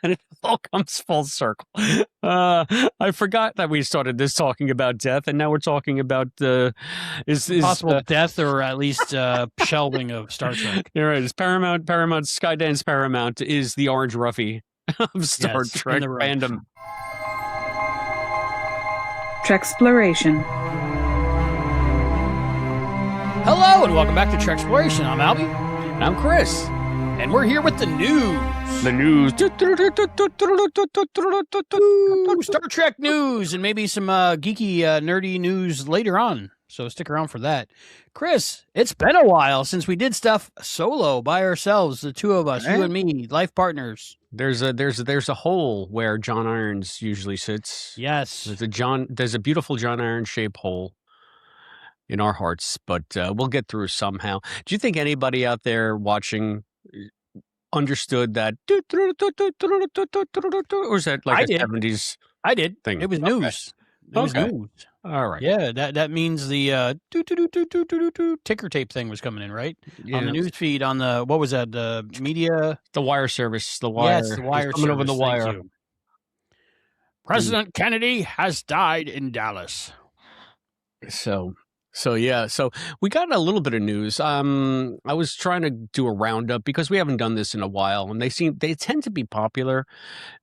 And it all comes full circle. I forgot that we started this talking about death, and now we're talking about possible death or at least shelving of Star Trek. You're right. It's Paramount. Skydance Paramount is the Orange Ruffy of Star Trek fandom. Trexploration. Hello and welcome back to Trexploration. I'm Albie. And I'm Chris. And we're here with the news. The news. Ooh, Star Trek news and maybe some geeky, nerdy news later on. So stick around for that. Chris, it's been a while since we did stuff solo by ourselves, the two of us, you and me, life partners. There's a hole where John Irons usually sits. Yes. There's a beautiful John Irons shaped hole in our hearts, but we'll get through somehow. Do you think anybody out there watching understood that? Or is that like a 70s I did. thing? It was news. It was news. All right. Yeah, that means the ticker tape thing was coming in, right? Yeah. On the news feed on the, what was that, the media? The wire service. The wire. Yes, the wire coming service. over the wire. President Kennedy has died in Dallas. So yeah, so we got a little bit of news. I was trying to do a roundup because we haven't done this in a while, and they tend to be popular.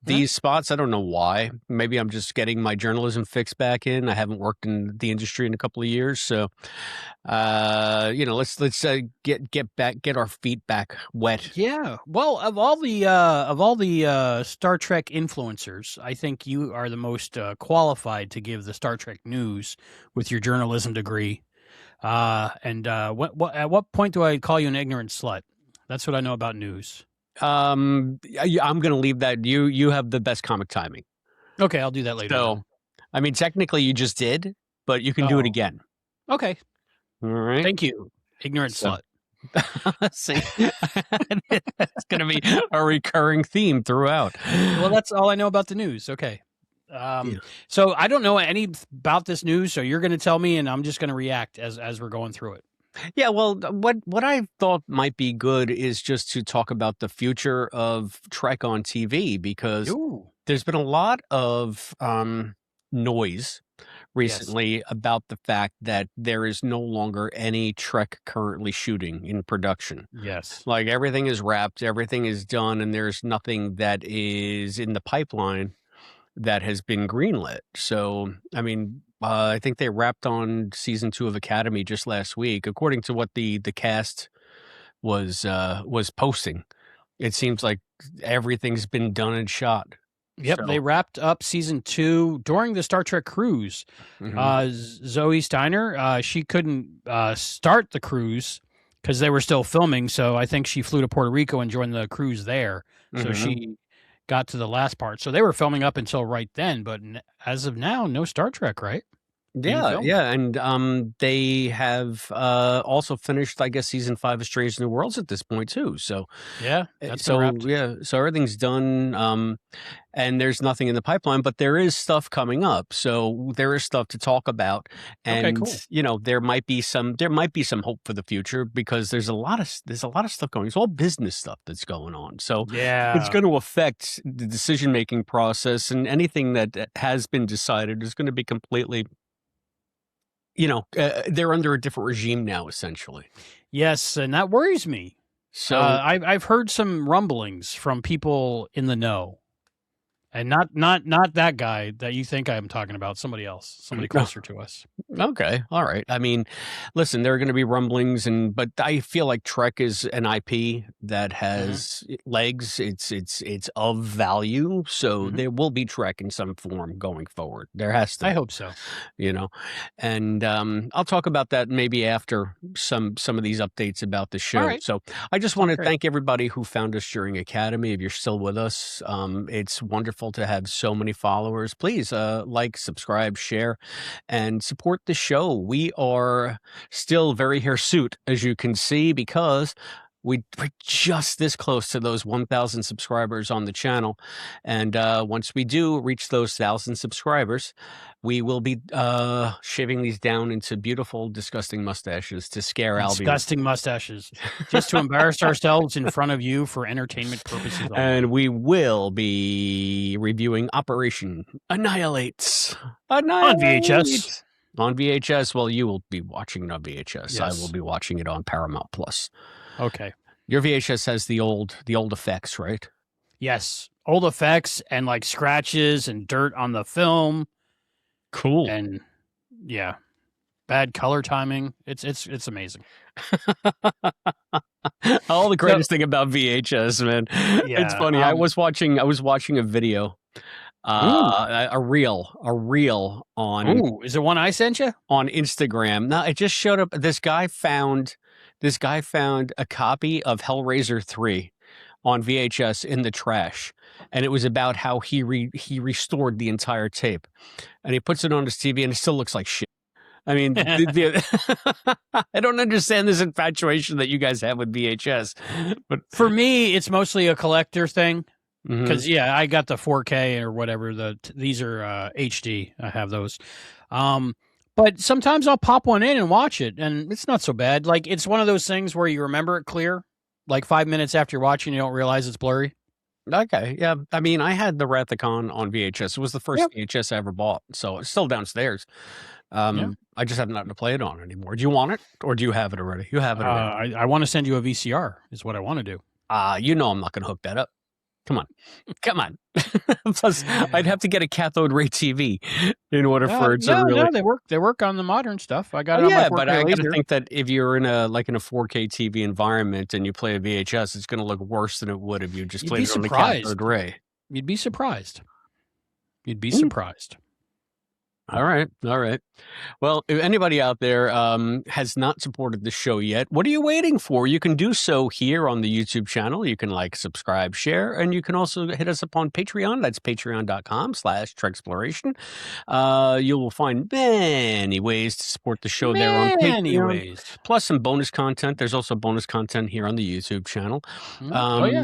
These spots, I don't know why. Maybe I'm just getting my journalism fix back in. I haven't worked in the industry in a couple of years, so let's get our feet back wet. Yeah. Well, of all the Star Trek influencers, I think you are the most qualified to give the Star Trek news with your journalism degree. At what point do I call you an ignorant slut? That's what I know about news. I'm going to leave that. You have the best comic timing. Okay, I'll do that later. So, I mean, technically you just did, but you can do it again. Okay. All right. Thank you, ignorant slut. See, that's going to be a recurring theme throughout. Well, that's all I know about the news. Okay. So I don't know any about this news, so you're going to tell me, and I'm just going to react as we're going through it. Yeah, well, what I thought might be good is just to talk about the future of Trek on TV, because there's been a lot of noise recently about the fact that there is no longer any Trek currently shooting in production. Yes. Like everything is wrapped, everything is done, and there's nothing that is in the pipeline that has been greenlit. So, I mean, I think they wrapped on season 2 of Academy just last week, according to what the cast was posting. It seems like everything's been done and shot. Yep, they wrapped up season 2 during the Star Trek cruise. Zoe Steiner, she couldn't start the cruise because they were still filming. So I think she flew to Puerto Rico and joined the cruise there. So she got to the last part. So they were filming up until right then, but as of now, no Star Trek, right? Yeah, and they have also finished, I guess, season 5 of Strange New Worlds at this point too. So so everything's done, and there's nothing in the pipeline, but there is stuff coming up. So there is stuff to talk about, and there might be some hope for the future, because there's a lot of stuff going. It's all business stuff that's going on. So it's going to affect the decision making process, and anything that has been decided is going to be completely. They're under a different regime now, essentially. Yes, and that worries me. So I've heard some rumblings from people in the know, and not that guy that you think I'm talking about. Somebody else, somebody closer to us. Okay, all right. I mean, listen, there are going to be rumblings, but I feel like Trek is an IP that has legs. It's of value, so there will be Trek in some form going forward. There has to. I hope so. And I'll talk about that maybe after some of these updates about the show. Right. So I just want to thank everybody who found us during Academy. If you're still with us, it's wonderful to have so many followers. Please like, subscribe, share, and support the show. We are still very hirsute, as you can see, because we're just this close to those 1,000 subscribers on the channel. And once we do reach those 1,000 subscribers, we will be shaving these down into beautiful, disgusting mustaches to scare Albie. Disgusting mustaches. Just to embarrass ourselves in front of you for entertainment purposes only. And we will be reviewing Operation Annihilate. On VHS. On VHS. Well, you will be watching it on VHS. Yes. I will be watching it on Paramount Plus. Okay. Your VHS has the old effects, right? Yes. Old effects and like scratches and dirt on the film. Cool. And yeah. Bad color timing. It's amazing. All the greatest thing about VHS, man. Yeah, it's funny. I was watching a video. A reel on. Ooh, is it one I sent you? On Instagram. No, it just showed up. This guy found a copy of Hellraiser 3 on VHS in the trash, and it was about how he restored the entire tape, and he puts it on his TV, and it still looks like shit. I mean, I don't understand this infatuation that you guys have with VHS, but for me, it's mostly a collector thing. Because I got the 4K or whatever. These are HD. I have those. But sometimes I'll pop one in and watch it, and it's not so bad. Like, it's one of those things where you remember it clear. Like 5 minutes after you're watching, you don't realize it's blurry. Okay, yeah. I mean, I had the Wrathicon on VHS. It was the first VHS I ever bought, so it's still downstairs. I just have nothing to play it on anymore. Do you want it, or do you have it already? You have it already. I want to send you a VCR. Is what I want to do. You know I'm not going to hook that up. Come on. Plus, I'd have to get a cathode ray TV in order for it to really. No, they work on the modern stuff. I got it on my 4K but I laser. think that if you're in a 4K TV environment and you play a VHS, it's going to look worse than it would if you just played it on the cathode ray. You'd be surprised. Surprised. All right. Well, if anybody out there has not supported the show yet, what are you waiting for? You can do so here on the YouTube channel. You can subscribe, share, and you can also hit us up on Patreon. That's patreon.com/Trexploration. You will find many ways to support the show there on Patreon. Many ways. Plus some bonus content. There's also bonus content here on the YouTube channel.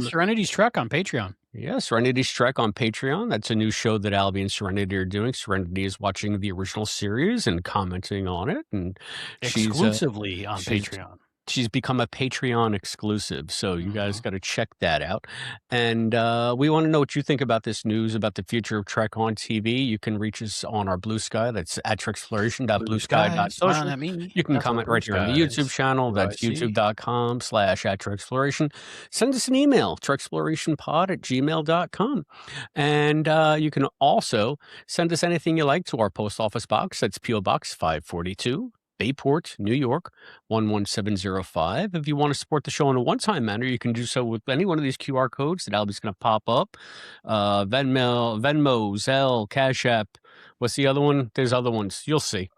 Serenity's Trek on Patreon. Yeah, Serenity's Trek on Patreon. That's a new show that Albie and Serenity are doing. Serenity is watching the original series and commenting on it. And exclusively on Patreon. She's become a Patreon exclusive, so you guys got to check that out. And we want to know what you think about this news about the future of Trek on TV. You can reach us on our Blue Sky. That's at TrekSploration.bluesky.social. You can comment right here on the YouTube channel. That's youtube.com/@TrekSploration. Send us an email, TrekSplorationPod@gmail.com. And you can also send us anything you like to our post office box. That's P.O. Box 542. Bayport, New York, 11705. If you want to support the show in a one-time manner, you can do so with any one of these QR codes that Albie's going to pop up. Venmo, Zelle, Cash App. What's the other one? There's other ones. You'll see.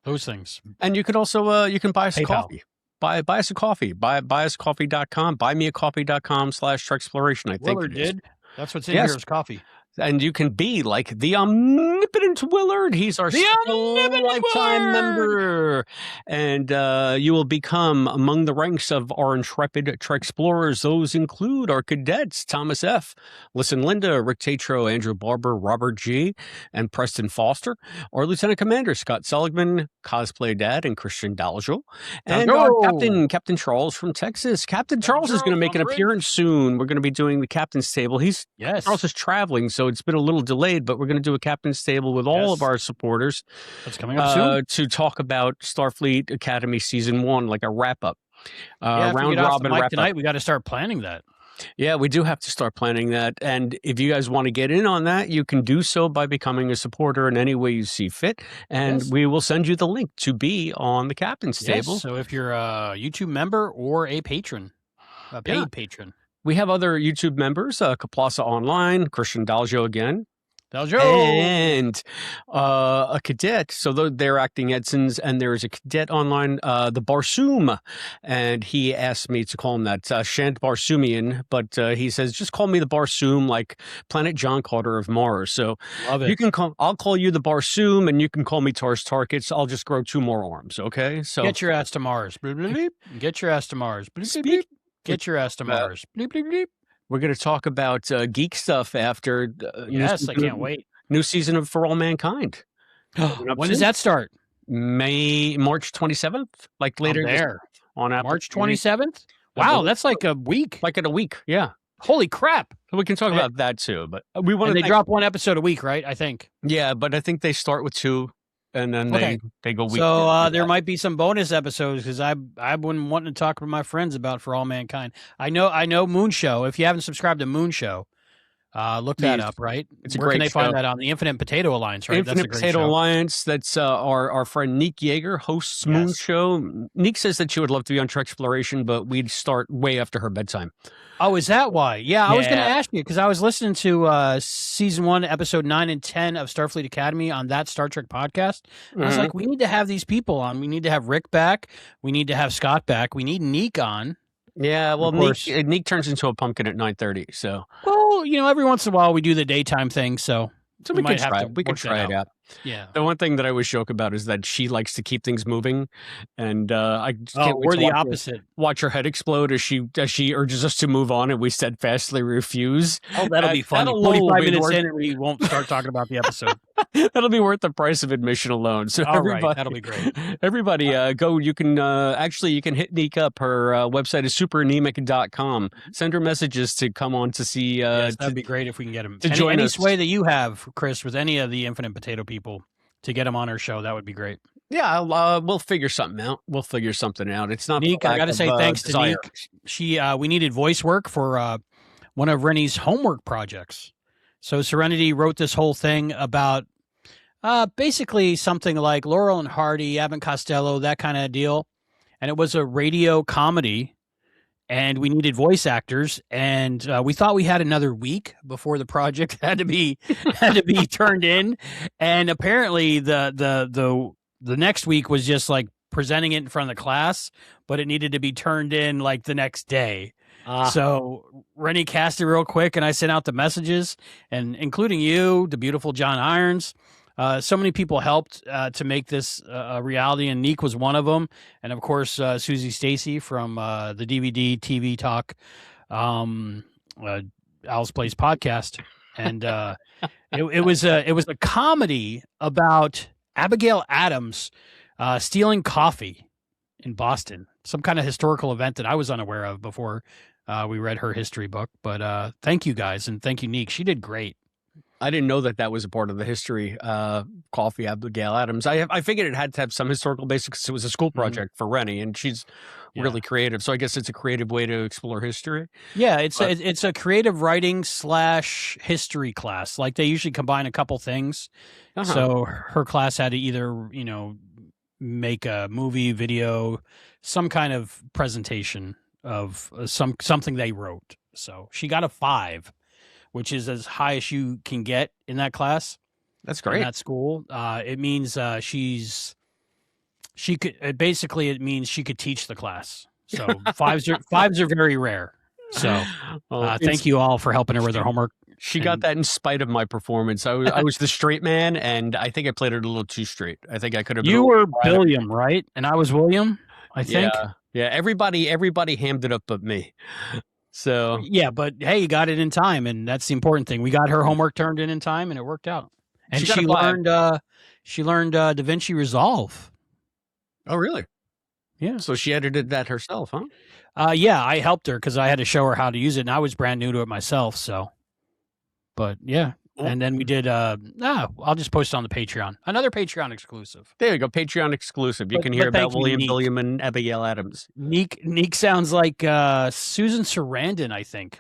Those things. And you could also, you can buy us a coffee. Buy us a coffee. Buyuscoffee.com. Buymeacoffee.com/Trexploration. I think Willard did. That's what's in here is coffee. And you can be like the omnipotent Willard. He's our lifetime member. And you will become among the ranks of our intrepid Trek explorers. Those include our cadets, Thomas F., Listen Linda, Rick Tatro, Andrew Barber, Robert G., and Preston Foster. Our Lieutenant Commander, Scott Seligman, Cosplay Dad, and Christian Dalzell. And our Captain Charles from Texas. Captain Charles is going to make an appearance soon. We're going to be doing the Captain's Table. Charles is traveling, so it's been a little delayed, but we're going to do a Captain's Table with all of our supporters. That's coming up soon. To talk about Starfleet Academy Season 1, like a wrap-up. Round robin wrap-up. Tonight, we got to start planning that. Yeah, we do have to start planning that. And if you guys want to get in on that, you can do so by becoming a supporter in any way you see fit. And we will send you the link to be on the Captain's Table. So if you're a YouTube member or a patron, a paid patron. We have other YouTube members, Kaplasa Online, Christian Dalzell again. And a cadet. So they're acting ensigns, and there is a cadet online, the Barsoom, and he asked me to call him that, Shant Barsoomian, but he says just call me the Barsoom, like Planet John Carter of Mars. So you can I'll call you the Barsoom, and you can call me Tars Tarkets. I'll just grow 2 more arms. Okay, so get your ass to Mars. Bleep, bleep, bleep. Get your ass to Mars. Bleep, bleep, bleep. Get your ass to Mars. Bleep, bleep, bleep. We're going to talk about geek stuff after. Yes, I can't wait. New season of For All Mankind. When does that start? March 27th, like later there on Apple March 27th. Wow, that's like a week. Like in a week, yeah. Holy crap! So we can talk about that too, but we want to. They drop 1 episode a week, right? I think. Yeah, but I think they start with 2. And then they go week. So there might be some bonus episodes because I've been wanting to talk with my friends about For All Mankind. I know Moon Show. If you haven't subscribed to Moon Show, look that up. Right? Where can they find that on the Infinite Potato Alliance? Right? Infinite Potato Alliance. That's our friend Neek Yeager hosts Moon Show. Neek says that she would love to be on Trexploration, but we'd start way after her bedtime. Oh, is that why? Yeah, I was going to ask you because I was listening to season 1, episode 9 and 10 of Starfleet Academy on that Star Trek podcast. And I was like, we need to have these people on. We need to have Rick back. We need to have Scott back. We need Neek on. Yeah, well, Neek turns into a pumpkin at 9:30. So, well, every once in a while we do the daytime thing. So we can try. We can try it out. Yeah. The one thing that I always joke about is that she likes to keep things moving, and I can't we're the opposite. Watch her head explode as she urges us to move on, and we steadfastly refuse. Oh, that'll be fun. 45 minutes in, and we won't start talking about the episode. That'll be worth the price of admission alone. So that'll be great. Everybody, go. You can you can hit Neek up. Her website is superanemic.com. Send her messages to come on to see. That'd be great if we can get him to join us. Any way that you have, Chris, with any of the Infinite Potato people to get him on our show, that would be great. Yeah, we'll figure something out. It's not Neek. I got to say thanks to Neek. We needed voice work for one of Rennie's homework projects. So Serenity wrote this whole thing about basically something like Laurel and Hardy, Abbott and Costello, that kind of deal. And it was a radio comedy, and we needed voice actors, and we thought we had another week before the project had to be turned in. And apparently the next week was just like presenting it in front of the class, but it needed to be turned in like the next day. So Rennie cast it real quick, and I sent out the messages, and including you, the beautiful John Irons. So many people helped to make this a reality, and Neek was one of them. And of course, Susie Stacy from the DVD TV Talk, Al's Place podcast. And it was a comedy about Abigail Adams stealing coffee in Boston, some kind of historical event that I was unaware of before we read her history book. But thank you guys, and thank you, Neek. She did great. I didn't know that was a part of the history. Coffee, Abigail Adams. I figured it had to have some historical basis because it was a school project for Rennie, and she's really creative. So I guess it's a creative way to explore history. Yeah, it's a creative writing / history class. Like they usually combine a couple things. So her class had to either make a movie, video, some kind of presentation of something they wrote. So she got a 5. Which is as high as you can get in that class. That's great. In that school. It means it means she could teach the class. So 5s are very rare. So thank you all for helping her with her homework. She got that in spite of my performance. I was the straight man, and I think I played it a little too straight. I think I could have been. You were Billiam, right? And I was William, I think. Yeah. Everybody hammed it up but me. So yeah, but hey, you got it in time, and that's the important thing. We got her homework turned in time, and it worked out. And she learned DaVinci Resolve. Oh, really? Yeah. So she edited that herself, huh? Yeah, I helped her because I had to show her how to use it, and I was brand new to it myself. So, but yeah. And then we did, I'll just post it on the Patreon. Another Patreon exclusive. There you go, Patreon exclusive. You can hear about William Billiam and Abigail Adams. Neek sounds like Susan Sarandon, I think,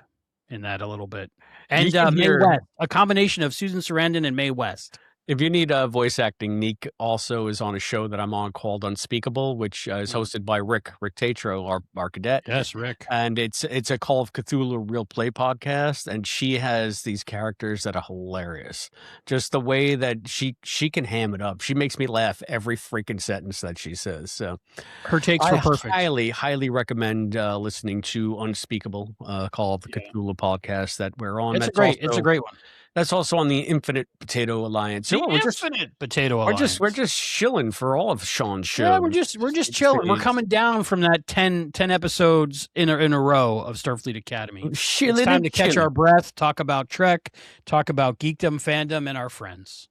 in that a little bit. And Mae West, a combination of Susan Sarandon and Mae West. If you need voice acting, Neek also is on a show that I'm on called Unspeakable, which is hosted by Rick Tatro, our cadet. Yes, Rick. And it's a Call of Cthulhu real play podcast, and she has these characters that are hilarious. Just the way that she can ham it up. She makes me laugh every freaking sentence that she says. So her takes were perfect. I highly recommend listening to Unspeakable, Call of the Cthulhu podcast that we're on. It's a great one. That's also on the Infinite Potato Alliance. Potato Alliance. We're just chilling for all of Sean's shows. Yeah, we're just chilling. We're coming down from that 10 episodes in a row of Starfleet Academy. It's time to catch our breath, talk about Trek, talk about geekdom, fandom, and our friends.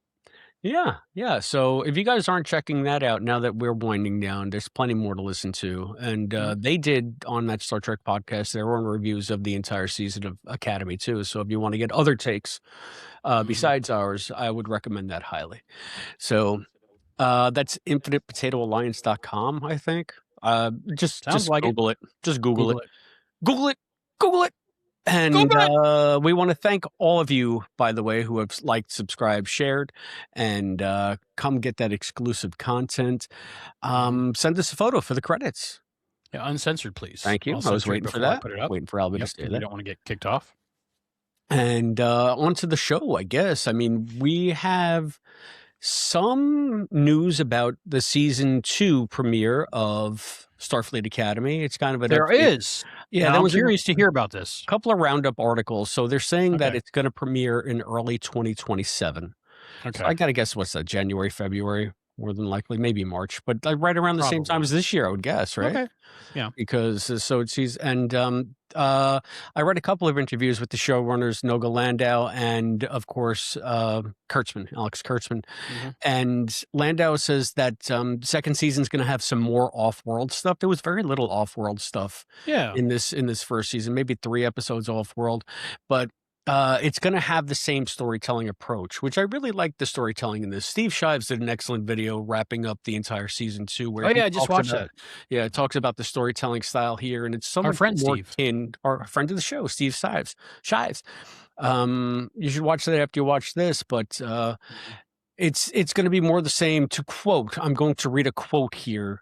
Yeah. So if you guys aren't checking that out now that we're winding down, there's plenty more to listen to. And they did on that Star Trek podcast their own reviews of the entire season of Academy too. So if you want to get other takes besides ours, I would recommend that highly. So that's infinitepotatoalliance.com, I think. Just Google it. Just Google it. Google it. And we want to thank all of you, by the way, who have liked, subscribed, shared, and come get that exclusive content. Send us a photo for the credits. Yeah, uncensored, please. Thank you. I was waiting for that. Waiting for Albie to say that. You don't want to get kicked off. And on to the show, I guess. I mean, we have some news about the season 2 premiere of Starfleet Academy. It's kind of an is. Yeah, I'm curious to hear about this. A couple of Roundup articles. So they're saying that it's going to premiere in early 2027. Okay. So I got to guess what's that, January, February, more than likely, maybe March, but like right around the same time as this year, I would guess, right? Okay. Yeah. Because so it's and I read a couple of interviews with the showrunners, Noga Landau, and of course Alex Kurtzman. And Landau says that second season is going to have some more off-world stuff. There was very little off-world stuff in this first season, maybe 3 episodes off-world, but it's going to have the same storytelling approach, which I really like the storytelling in this. Steve Shives did an excellent video wrapping up the entire season 2. Where I just watched that. Yeah, it talks about the storytelling style here, and it's so our friend Steve, our friend of the show, Steve Shives. You should watch that after you watch this, but it's going to be more the same. To quote, I'm going to read a quote here.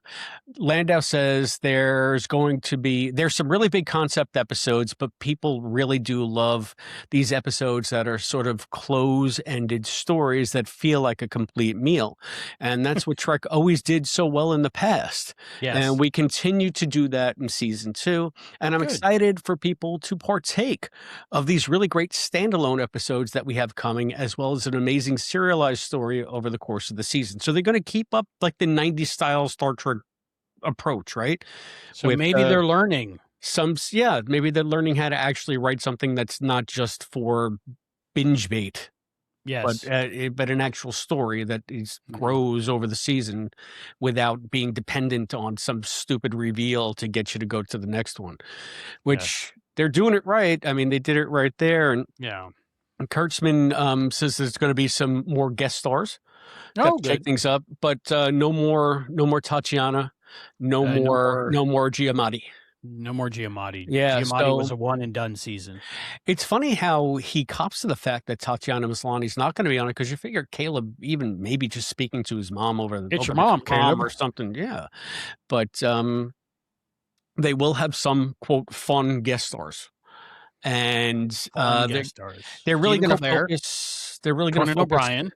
Landau says there's some really big concept episodes, but people really do love these episodes that are sort of close-ended stories that feel like a complete meal. And that's what Trek always did so well in the past. Yes. And we continue to do that in season 2. And I'm excited for people to partake of these really great standalone episodes that we have coming, as well as an amazing serialized story over the course of the season. So they're going to keep up like the 90s style Star Trek approach, right? So maybe they're learning maybe they're learning how to actually write something that's not just for binge bait. Yes. But an actual story that grows over the season without being dependent on some stupid reveal to get you to go to the next one, which they're doing it right. I mean, they did it right there. And Kurtzman says there's going to be some more guest stars to shake things up, but no more Tatiana, no more Giamatti. No more Giamatti. Yeah, Giamatti was a one and done season. It's funny how he cops to the fact that Tatiana Maslany's not going to be on it, because you figure Caleb even maybe just speaking to his mom over your mom, Caleb, or something. Yeah, but they will have some quote fun guest stars. And they're really going to focus. They're really going to focus. Conan O'Brien.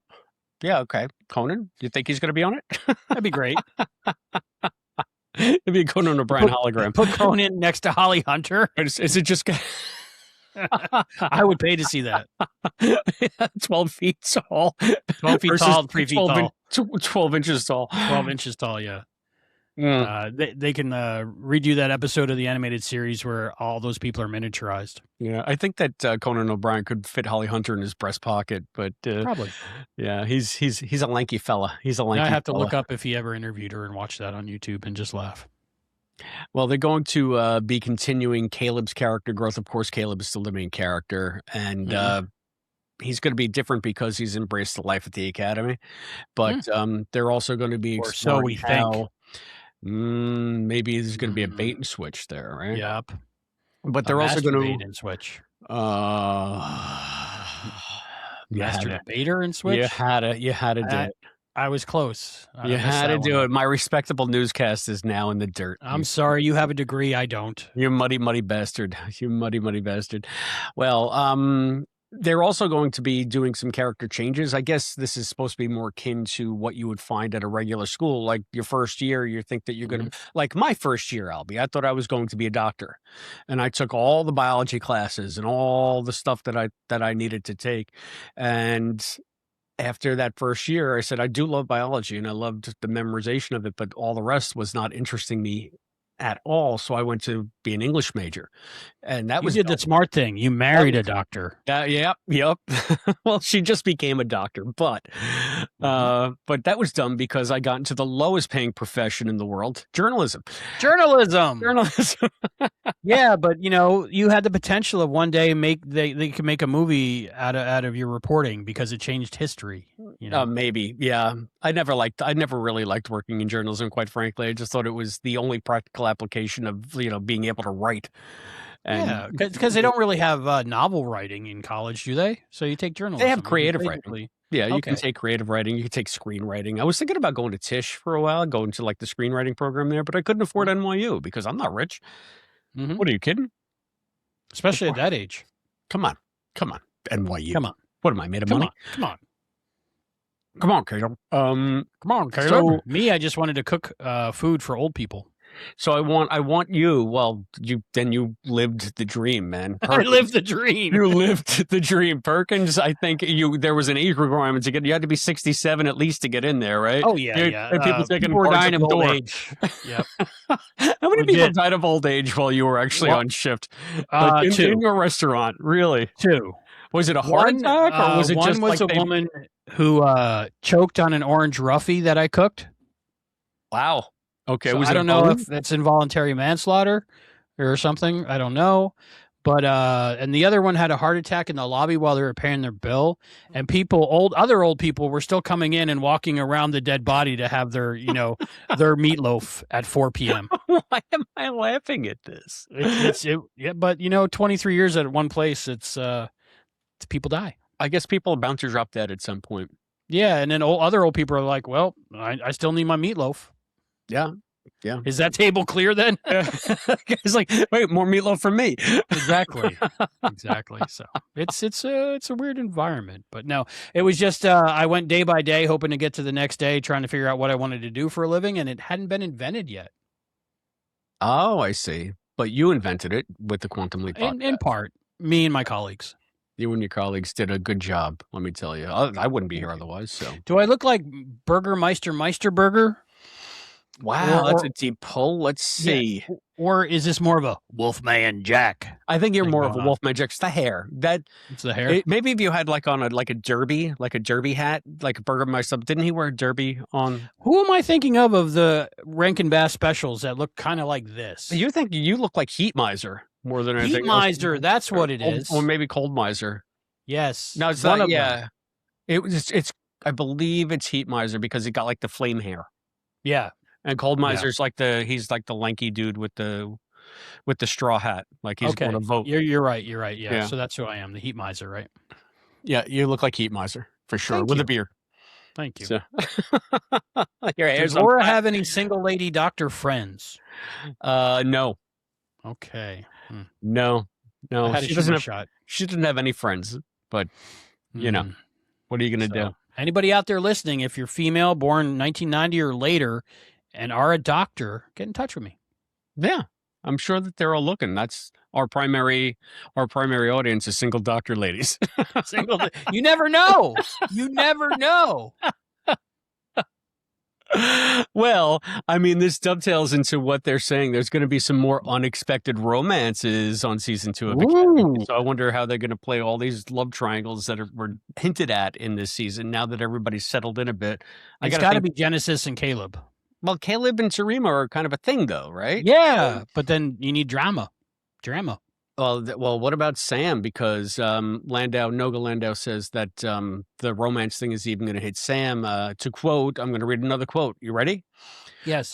Yeah, okay. Conan, do you think he's going to be on it? That'd be great. It'd be a Conan O'Brien hologram. Put Conan next to Holly Hunter. Is it just? I would pay to see that. 12 feet tall. 12 feet tall, 3 feet tall. 12 inches tall. 12 inches tall, yeah. They can redo that episode of the animated series where all those people are miniaturized. Yeah, I think that Conan O'Brien could fit Holly Hunter in his breast pocket, but probably. Yeah, he's a lanky fella. He's a lanky. I have to look up if he ever interviewed her and watch that on YouTube and just laugh. Well, they're going to be continuing Caleb's character growth. Of course, Caleb is still the main character, and he's going to be different because he's embraced the life at the Academy. But they're also going to be, or so we think. Maybe there's going to be a bait and switch there, right? Yep. But they're also going to bait and switch. Master Debater in Switch. You had to do it. I was close. You had to do it. My respectable newscast is now in the dirt. I'm sorry. You have a degree. I don't. You muddy bastard. You muddy bastard. Well, they're also going to be doing some character changes. I guess this is supposed to be more akin to what you would find at a regular school. Like your first year, you think that you're going to, like my first year, Albie, I thought I was going to be a doctor. And I took all the biology classes and all the stuff that I needed to take. And after that first year, I said, I do love biology and I loved the memorization of it, but all the rest was not interesting me at all. So I went to be an English major, and that was the smart thing. You married a doctor. Yep. Well, she just became a doctor, but that was dumb because I got into the lowest paying profession in the world, journalism. Yeah, but you had the potential of one day they could make a movie out of your reporting because it changed history. Maybe. Yeah. I never really liked working in journalism, quite frankly. I just thought it was the only practical application of, being able to write. And, because they don't really have novel writing in college, do they? So you take journalism. They have creative writing. Yeah, you can take creative writing. You can take screenwriting. I was thinking about going to Tisch for a while, going to like the screenwriting program there, but I couldn't afford NYU because I'm not rich. Mm-hmm. What are you kidding? Especially at that age. Come on, NYU. Come on. What am I made of money? Come on, Caleb. Come on, Caleb. So me, I just wanted to cook food for old people. So I want you. Well, you lived the dream, man. I lived the dream. You lived the dream, Perkins. I think there was an age requirement to get. You had to be 67 at least to get in there, right? Oh yeah. And people were dying of old age. Yep. How many people died of old age while you were actually on shift? In your restaurant, really? 2. Was it a heart attack, or was it just a woman who choked on an orange roughy that I cooked? Wow. Okay, so I don't know if that's involuntary manslaughter or something. I don't know. But and the other one had a heart attack in the lobby while they were paying their bill, and other old people were still coming in and walking around the dead body to have their their meatloaf at 4 p.m. Why am I laughing at this? But 23 years at one place, it's people die. I guess people are bound to drop dead at some point. Yeah, and then other old people are like, well, I still need my meatloaf. Yeah. Is that table clear then? It's like, wait, more meatloaf for me. Exactly. So it's a weird environment, but no, it was just I went day by day, hoping to get to the next day, trying to figure out what I wanted to do for a living, and it hadn't been invented yet. Oh, I see. But you invented it with the Quantum Leap podcast. In part, me and my colleagues. You and your colleagues did a good job. Let me tell you, I wouldn't be here otherwise. So, do I look like Meister Burger? Wow, that's a deep pull. Let's see. Yeah. Or is this more of a Wolfman Jack? I think you're more of a Wolfman Jack. It's the hair. It's the hair. Maybe if you had like on a derby hat, like a Burgermeister. Didn't he wear a derby on? Who am I thinking of the Rankin Bass specials that look kind of like this? You think you look like Heat Miser more than anything. Heat Miser, that's what it is. Or maybe Cold Miser. Yes. No, it's not. Yeah, it's. I believe it's Heat Miser because he got like the flame hair. Yeah. And Cold Miser's he's like the lanky dude with the straw hat. Like he's going to vote. You're right. Yeah. So that's who I am, the Heat Miser, right? Yeah, you look like Heat Miser for sure with a beard. Thank you. So, does Laura have any single lady doctor friends? No. Okay. No. She doesn't have. She doesn't have any friends. But what are you going to do? Anybody out there listening, if you're female, born 1990 or later, and are a doctor, get in touch with me. Yeah, I'm sure that they're all looking. That's our primary audience is single doctor ladies. You never know. You never know. Well, I mean, this dovetails into what they're saying. There's going to be some more unexpected romances on season 2 of Academy. So I wonder how they're going to play all these love triangles that were hinted at in this season. Now that everybody's settled in a bit, it's got to be Genesis and Caleb. Well, Caleb and Sarima are kind of a thing, though, right? Yeah, but then you need drama. Well, what about Sam? Because Noga Landau says that the romance thing is even going to hit Sam. To quote, I'm going to read another quote. You ready? Yes.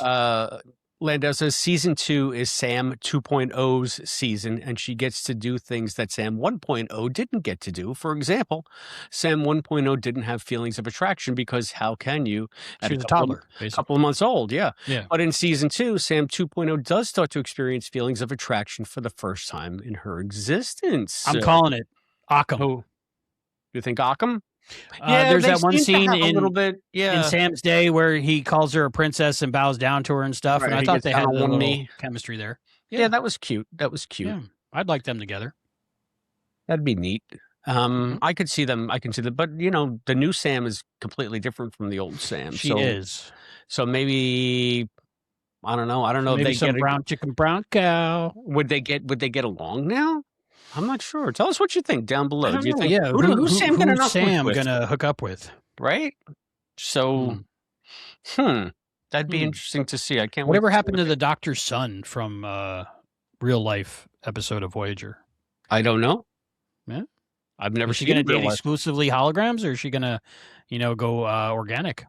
Landau says season 2 is Sam 2.0's season, and she gets to do things that Sam 1.0 didn't get to do. For example, Sam 1.0 didn't have feelings of attraction because how can you? She was a toddler, a couple of months old, yeah. But in season 2, Sam 2.0 does start to experience feelings of attraction for the first time in her existence. I'm calling it Occam. Oh, you think Occam? There's that one scene a little bit, in Sam's Day where he calls her a princess and bows down to her and stuff. Right, and I thought they had a little chemistry there. Yeah, that was cute. Yeah, I'd like them together. That'd be neat. I could see them. But the new Sam is completely different from the old Sam. She is. So maybe I don't know. Maybe if they some brown chicken, brown cow. Would they get along now? I'm not sure. Tell us what you think down below. Do you think who's Sam going to hook up with? Right. So, that'd be interesting to see. I can't. Whatever happened to the Doctor's son from real life episode of Voyager? I don't know. Yeah, I've never. Is she going to date exclusively holograms, or is she going to, go organic?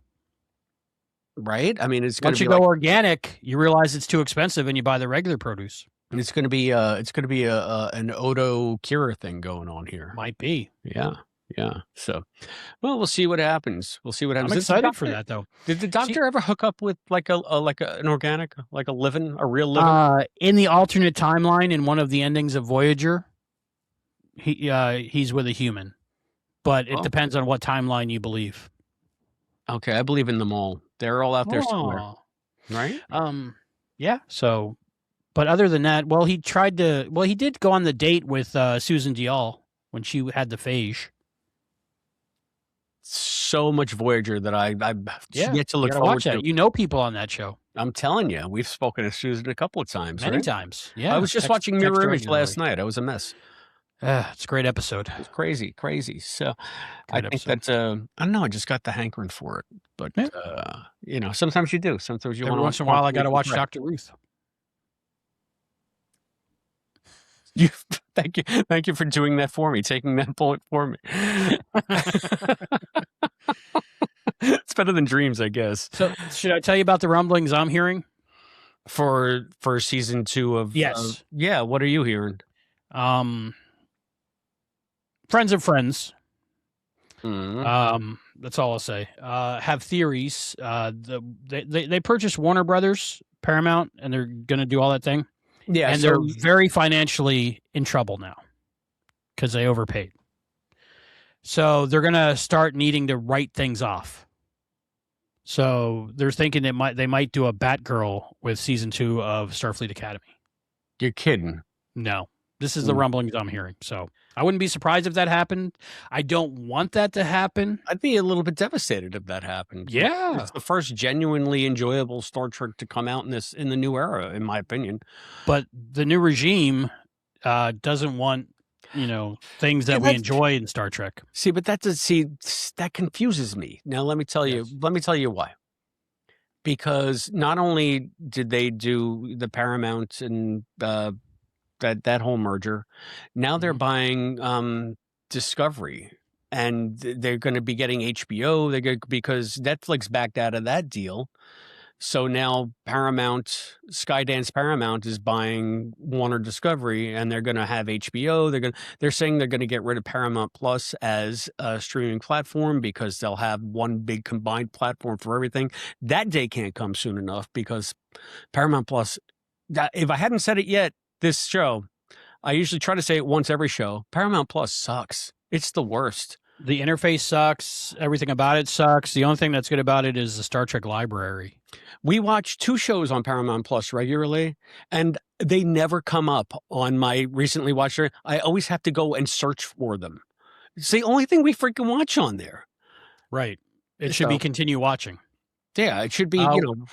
Right. I mean, once you go organic, you realize it's too expensive, and you buy the regular produce. And it's going to be an Odo Kira thing going on here. Might be. Yeah. So, well, we'll see what happens. I'm excited for that, though. Did the Doctor ever hook up with an organic, a real living? In the alternate timeline, in one of the endings of Voyager, he's with a human, but it depends on what timeline you believe. Okay, I believe in them all. They're all out there somewhere, right? Yeah. So. But other than that, he did go on the date with Susan Dial when she had the phage. So much Voyager that I get to look forward to. You know people on that show. I'm telling you, we've spoken to Susan a couple of times. Many times, yeah. I was just watching Mirror Image last night. I was a mess. It's a great episode. It's crazy. So I think that, I don't know, I just got the hankering for it. But, sometimes you do. Sometimes you want to. Every once in a while, I got to watch Dr. Ruth. Thank you for doing that for me, taking that point for me. It's better than dreams, I guess. So, should I tell you about the rumblings I'm hearing for season 2 of? Yes. What are you hearing? Friends of friends. That's all I'll say. Have theories. They purchased Warner Brothers, Paramount, and they're going to do all that thing. Yeah, and they're very financially in trouble now because they overpaid. So they're going to start needing to write things off. So they're thinking they might do a Batgirl with season 2 of Starfleet Academy. You're kidding? No, this is the rumblings I'm hearing. So I wouldn't be surprised if that happened. I don't want that to happen. I'd be a little bit devastated if that happened. Yeah. It's the first genuinely enjoyable Star Trek to come out in the new era, in my opinion. But the new regime doesn't want, things that we enjoy in Star Trek. See, but that confuses me. Now, let me tell you why. Because not only did they do the Paramount and that whole merger, now they're buying Discovery, and they're going to be getting HBO. Because Netflix backed out of that deal, so now Skydance Paramount is buying Warner Discovery, and they're going to have HBO. They're saying they're going to get rid of Paramount Plus as a streaming platform because they'll have one big combined platform for everything. That day can't come soon enough because Paramount Plus. If I hadn't said it yet, this show, I usually try to say it once every show. Paramount Plus sucks. It's the worst. The interface sucks. Everything about it sucks. The only thing that's good about it is the Star Trek library. We watch 2 shows on Paramount Plus regularly, and they never come up on my recently watched. I always have to go and search for them. It's the only thing we freaking watch on there. Right. It should be continue watching. Yeah, it should be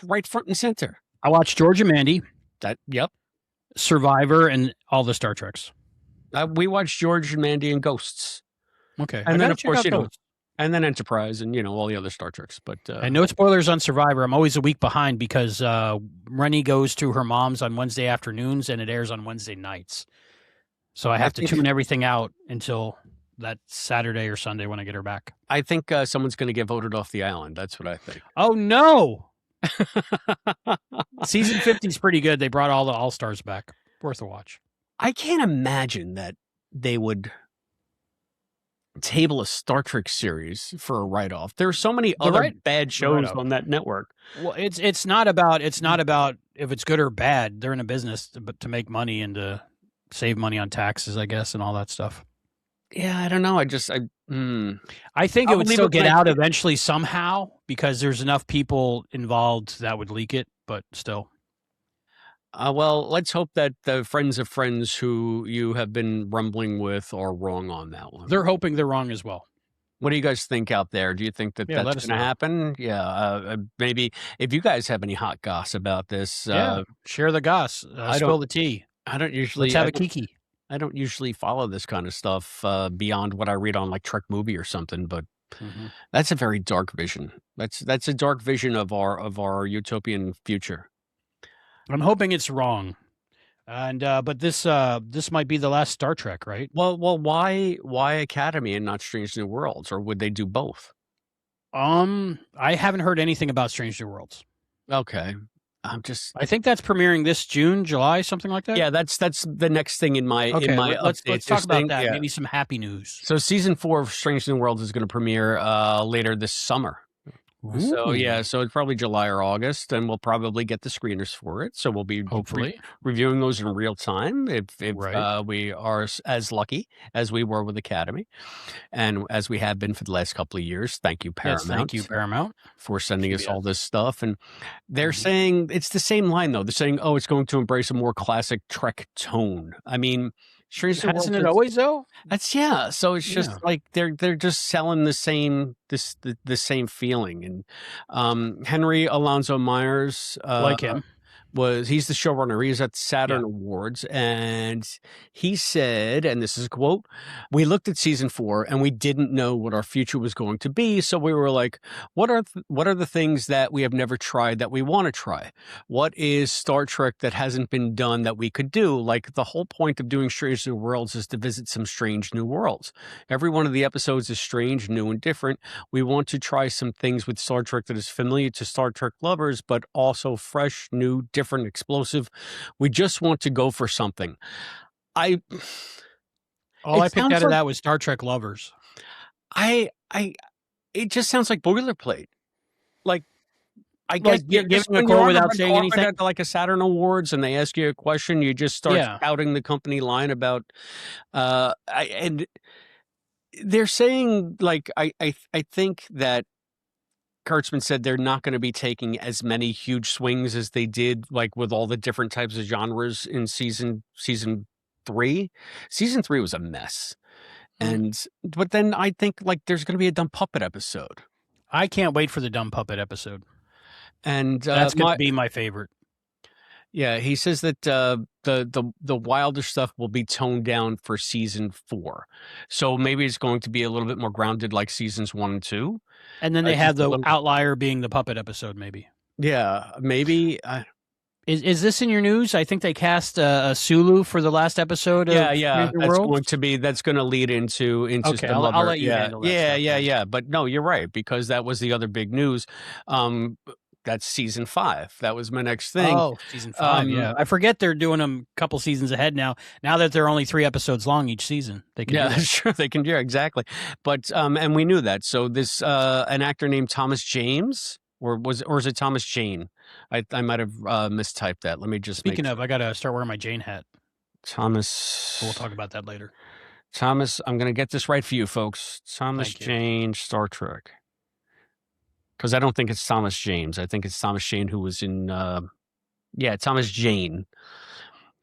right front and center. I watched George and Mandy. Yep. Survivor and all the Star Treks. We watched George and Mandy and Ghosts. Okay. And then, of course, and then Enterprise and, all the other Star Treks. But and no spoilers on Survivor. I'm always a week behind because Rennie goes to her mom's on Wednesday afternoons and it airs on Wednesday nights. So I have to tune everything out until that Saturday or Sunday when I get her back. I think someone's going to get voted off the island. That's what I think. Oh, no. Season 50 is pretty good. They brought all the All-Stars back. Worth a watch. I can't imagine that they would table a Star Trek series for a write-off. There are so many other bad shows on that network. Well, it's not about if it's good or bad. They're in a business to make money and to save money on taxes, I guess, and all that stuff. Yeah, I don't know. I think it would still get out eventually somehow because there's enough people involved that would leak it, but still. Well, let's hope that the friends of friends who you have been rumbling with are wrong on that one. They're hoping they're wrong as well. What do you guys think out there? Do you think that that's going to happen? Yeah, maybe if you guys have any hot goss about this, share the goss. Spill the tea. I don't usually. Let's have a kiki. I don't usually follow this kind of stuff beyond what I read on like Trek Movie or something, but that's a very dark vision. That's a dark vision of our utopian future. I'm hoping it's wrong, and but this might be the last Star Trek, right? Well, why Academy and not Strange New Worlds, or would they do both? I haven't heard anything about Strange New Worlds. Okay, I think that's premiering this June, July, something like that. Yeah, that's the next thing in my let's talk about that. Yeah. Maybe some happy news. So season 4 of Strange New Worlds is going to premiere later this summer. Ooh. So it's probably July or August, and we'll probably get the screeners for it. So we'll be hopefully reviewing those in real time if we are as lucky as we were with Academy, and as we have been for the last couple of years. Thank you, Paramount. Yes, thank you, Paramount, for sending us all this stuff. And they're saying it's the same line though. They're saying, "Oh, it's going to embrace a more classic Trek tone." I mean. Hasn't it always though? So it's just like they're just selling the same the same feeling. And Henry Alonso Myers, like him, he's the showrunner. He was at the Saturn Awards, and he said, and this is a quote: "We looked at season 4 and we didn't know what our future was going to be, so we were like, what are the things that we have never tried that we want to try? What is Star Trek that hasn't been done that we could do? Like the whole point of doing Strange New Worlds is to visit some strange new worlds. Every one of the episodes is strange, new, and different. We want to try some things with Star Trek that is familiar to Star Trek lovers, but also fresh, new, different, explosive. We just want to go for something." All I picked out of that was Star Trek lovers. It just sounds like boilerplate. Like, I guess giving a call without saying anything. At like a Saturn Awards, and they ask you a question, you just start shouting the company line about. And they're saying like I think that Kurtzman said they're not going to be taking as many huge swings as they did, like with all the different types of genres in season 3. Season 3 was a mess, but then I think like there's going to be a dumb puppet episode. I can't wait for the dumb puppet episode, and that's going to be my favorite. Yeah, he says that the wilder stuff will be toned down for season 4, so maybe it's going to be a little bit more grounded, like seasons 1 and 2. And then they have the outlier being the puppet episode, maybe. Yeah, maybe. Is this in your news? I think they cast a Sulu for the last episode. That's going to lead into okay, I'll let you handle that. Yeah. But no, you're right, because that was the other big news. That's season 5. That was my next thing. Oh, season 5. Yeah, I forget they're doing them a couple seasons ahead now. Now that they're only 3 episodes long each season, they can. Yeah, sure, they can. Yeah, exactly. But and we knew that. So this an actor named Thomas James, or is it Thomas Jane? I might have mistyped that. Let me just. Speaking of, I gotta start wearing my Jane hat. Thomas. We'll talk about that later. Thomas, I'm gonna get this right for you folks. Thomas Jane, Star Trek. Because I don't think it's Thomas James. I think it's Thomas Jane who was in. Thomas Jane.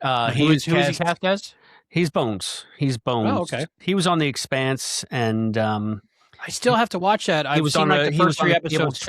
Who is he cast as? He's Bones. Oh, okay. He was on The Expanse, and I still have to watch that. I've seen the first 3 episodes.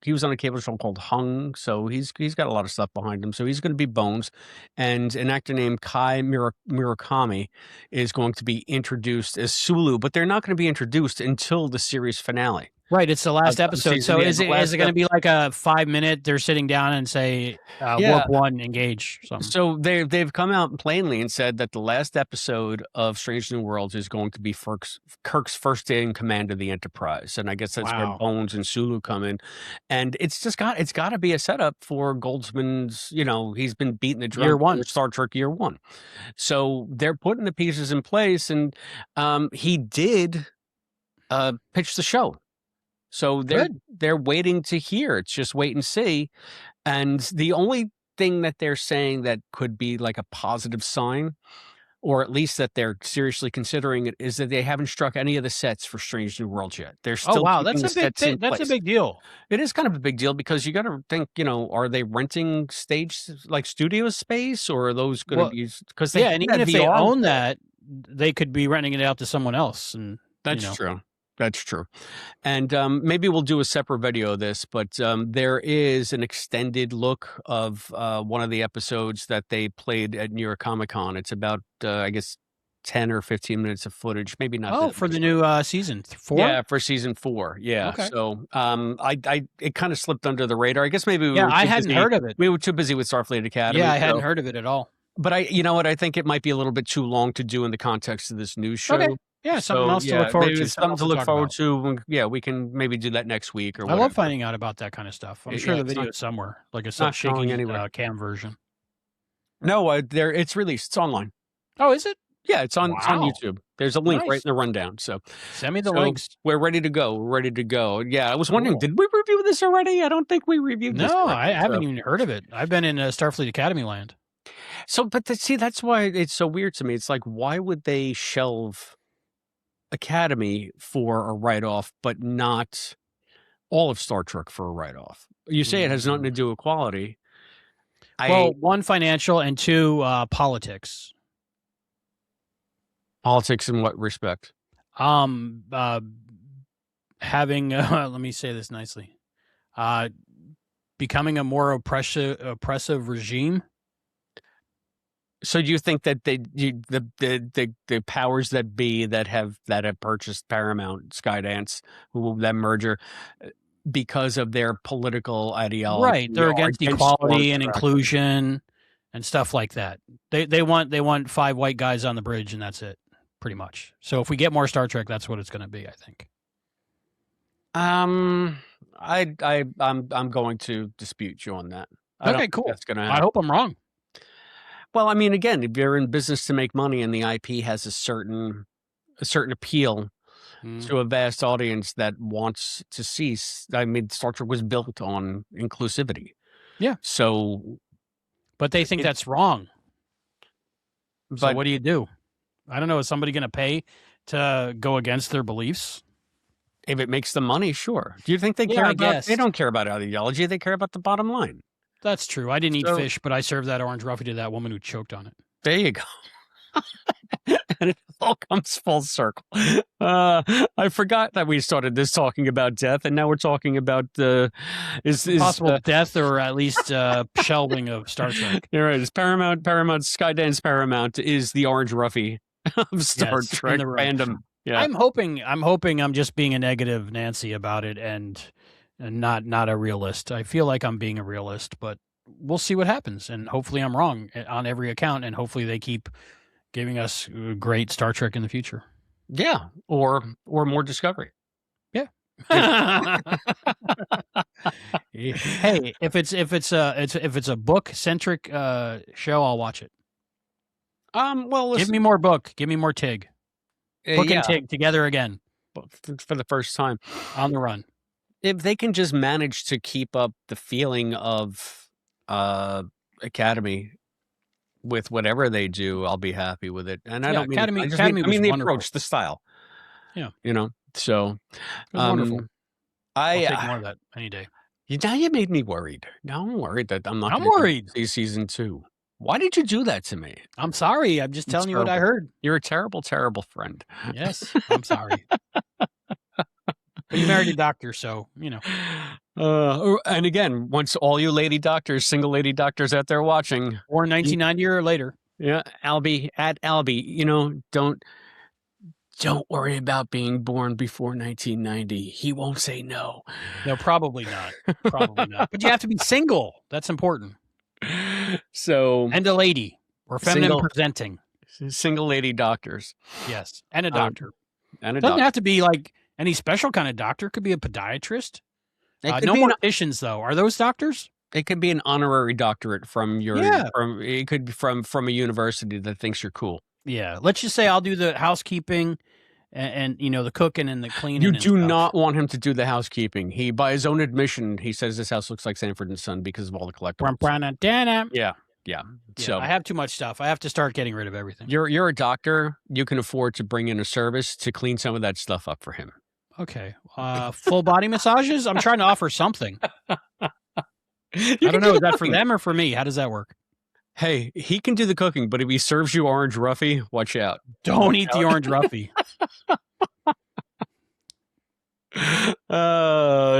He was on a cable show called Hung, so he's got a lot of stuff behind him. So he's going to be Bones, and an actor named Kai Murakami is going to be introduced as Sulu, but they're not going to be introduced until the series finale. Right, it's the last episode. So is it going to be like a 5-minute? They're sitting down and say, "Warp 1, engage." Something. So they've come out plainly and said that the last episode of Strange New Worlds is going to be Kirk's first day in command of the Enterprise, and I guess that's where Bones and Sulu come in. And it's got to be a setup for Goldsman's. He's been beating the drum for Star Trek Year 1, so they're putting the pieces in place, and he did pitch the show. So they're waiting to hear. It's just wait and see. And the only thing that they're saying that could be like a positive sign, or at least that they're seriously considering it, is that they haven't struck any of the sets for Strange New Worlds yet. They're still that's a big deal. It is kind of a big deal because you got to think, are they renting stage like studio space, or are those going to be because and even if they own that, they could be renting it out to someone else. And that's true. That's true. And maybe we'll do a separate video of this, but there is an extended look of one of the episodes that they played at New York Comic Con. It's about, I guess, 10 or 15 minutes of footage, maybe not. Oh, for the new season 4? Yeah, for season 4. Yeah. Okay. So it kind of slipped under the radar. I guess maybe I hadn't heard of it. We were too busy with Starfleet Academy. Yeah, I hadn't heard of it at all. But you know what? I think it might be a little bit too long to do in the context of this news show. Okay. Yeah, something else to look forward to. Something to look forward to. Yeah, we can maybe do that next week or whatever. I love finding out about that kind of stuff. I'm sure the video is somewhere, like a self-shaking cam version. No, it's released. It's online. Oh, is it? Yeah, it's on YouTube. There's a link right in the rundown. So send me the links. We're ready to go. Yeah, I was wondering, did we review this already? I don't think we reviewed this. No, I haven't even heard of it. I've been in Starfleet Academy land. So, but see, that's why it's so weird to me. It's like, why would they shelve Academy for a write-off, but not all of Star Trek for a write-off? You say it has nothing to do with quality. Well, 1, financial, and 2, politics. Politics in what respect? Having let me say this nicely, becoming a more oppressive regime. So do you think that the powers that be that have purchased Paramount, Skydance, that merger, because of their political ideology, right? They're against equality and inclusion and stuff like that. They want 5 white guys on the bridge, and that's it, pretty much. So if we get more Star Trek, that's what it's going to be, I think. I'm going to dispute you on that. Okay, cool. That's going to happen. I hope I'm wrong. Well, I mean, again, if you're in business to make money and the IP has a certain appeal to a vast audience that wants to see, I mean, Star Trek was built on inclusivity. Yeah. So, but they think that's wrong. So what do you do? I don't know. Is somebody going to pay to go against their beliefs? If it makes them money, sure. Do you think they care about? They don't care about ideology. They care about the bottom line. That's true. I didn't eat fish, but I served that orange roughy to that woman who choked on it. There you go. And it all comes full circle. I forgot that we started this talking about death, and now we're talking about possible death, or at least shelving of Star Trek. You're right. It's Paramount, Skydance Paramount is the orange roughy of Star Trek fandom. Yeah. I'm hoping I'm just being a negative Nancy about it and not a realist. I feel like I'm being a realist, but we'll see what happens. And hopefully I'm wrong on every account, and hopefully they keep giving us great Star Trek in the future. Yeah, or more Discovery. Yeah. Hey, if it's a book centric show, I'll watch it. Well, listen, give me more book. Give me more Tig. Book and Tig together again for the first time on the run. If they can just manage to keep up the feeling of Academy with whatever they do, I'll be happy with it. And I don't mean Academy. I mean the wonderful. approach, the style. Yeah, So wonderful. I'll take more of that any day. Now you made me worried. Now I'm worried that I'm not. I'm worried. See season 2. Why did you do that to me? I'm sorry. I'm just telling you what I heard. You're a terrible, terrible friend. Yes, I'm sorry. But you married a doctor, so, and again, once all you single lady doctors out there watching. Or 1990 or later. Yeah, Albie, don't Don't worry about being born before 1990. He won't say no. No, probably not. Probably not. But you have to be single. That's important. So and a lady or feminine presenting. Single lady doctors. Yes, and a doctor. And a Doesn't doctor. have to be like any special kind of doctor. Could be a podiatrist. No morticians, though. Are those doctors? It could be an honorary doctorate from your. It could be from a university that thinks you're cool. Yeah. Let's just say I'll do the housekeeping and the cooking and the cleaning. You do not want him to do the housekeeping. He, by his own admission, he says this house looks like Sanford and Son because of all the collectibles. Yeah. So I have too much stuff. I have to start getting rid of everything. You're a doctor. You can afford to bring in a service to clean some of that stuff up for him. Okay. Full body massages? I'm trying to offer something. I don't know. Is that for them or for me? How does that work? Hey, he can do the cooking, but if he serves you orange roughy, watch out. Don't eat the orange roughy.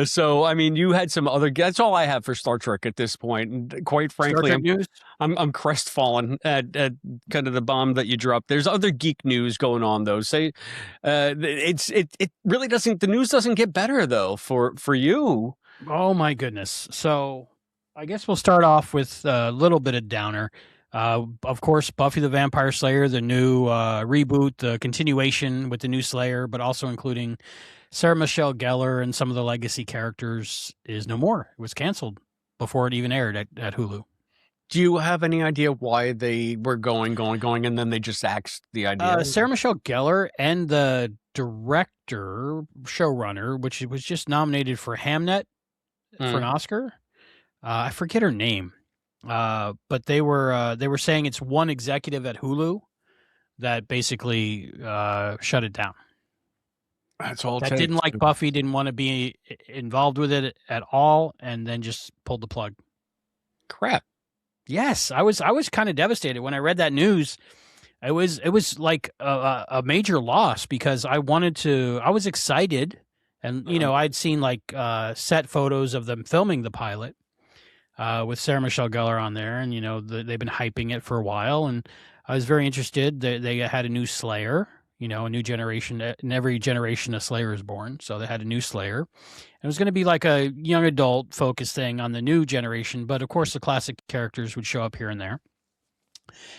So I mean, you had some other. That's all I have for Star Trek at this point. And quite frankly, I'm crestfallen at kind of the bomb that you dropped. There's other geek news going on though. Say, it really doesn't. The news doesn't get better though for you. Oh my goodness. So I guess we'll start off with a little bit of downer. Of course, Buffy the Vampire Slayer, the new reboot, the continuation with the new Slayer, but also including Sarah Michelle Gellar and some of the legacy characters is no more. It was canceled before it even aired at Hulu. Do you have any idea why they were going, and then they just axed the idea? Sarah Michelle Gellar and the director, showrunner, which was just nominated for Hamnet for an Oscar. I forget her name, but they were saying it's one executive at Hulu that basically shut it down. That's all. That didn't like Buffy, didn't want to be involved with it at all, and then just pulled the plug. Crap. Yes, I was kind of devastated when I read that news. It was like a major loss because I was excited, and I'd seen like set photos of them filming the pilot with Sarah Michelle Gellar on there, and they've been hyping it for a while, and I was very interested. They had a new Slayer. A new generation. In every generation, a Slayer is born. So they had a new Slayer. It was going to be like a young adult focused thing on the new generation. But of course, the classic characters would show up here and there.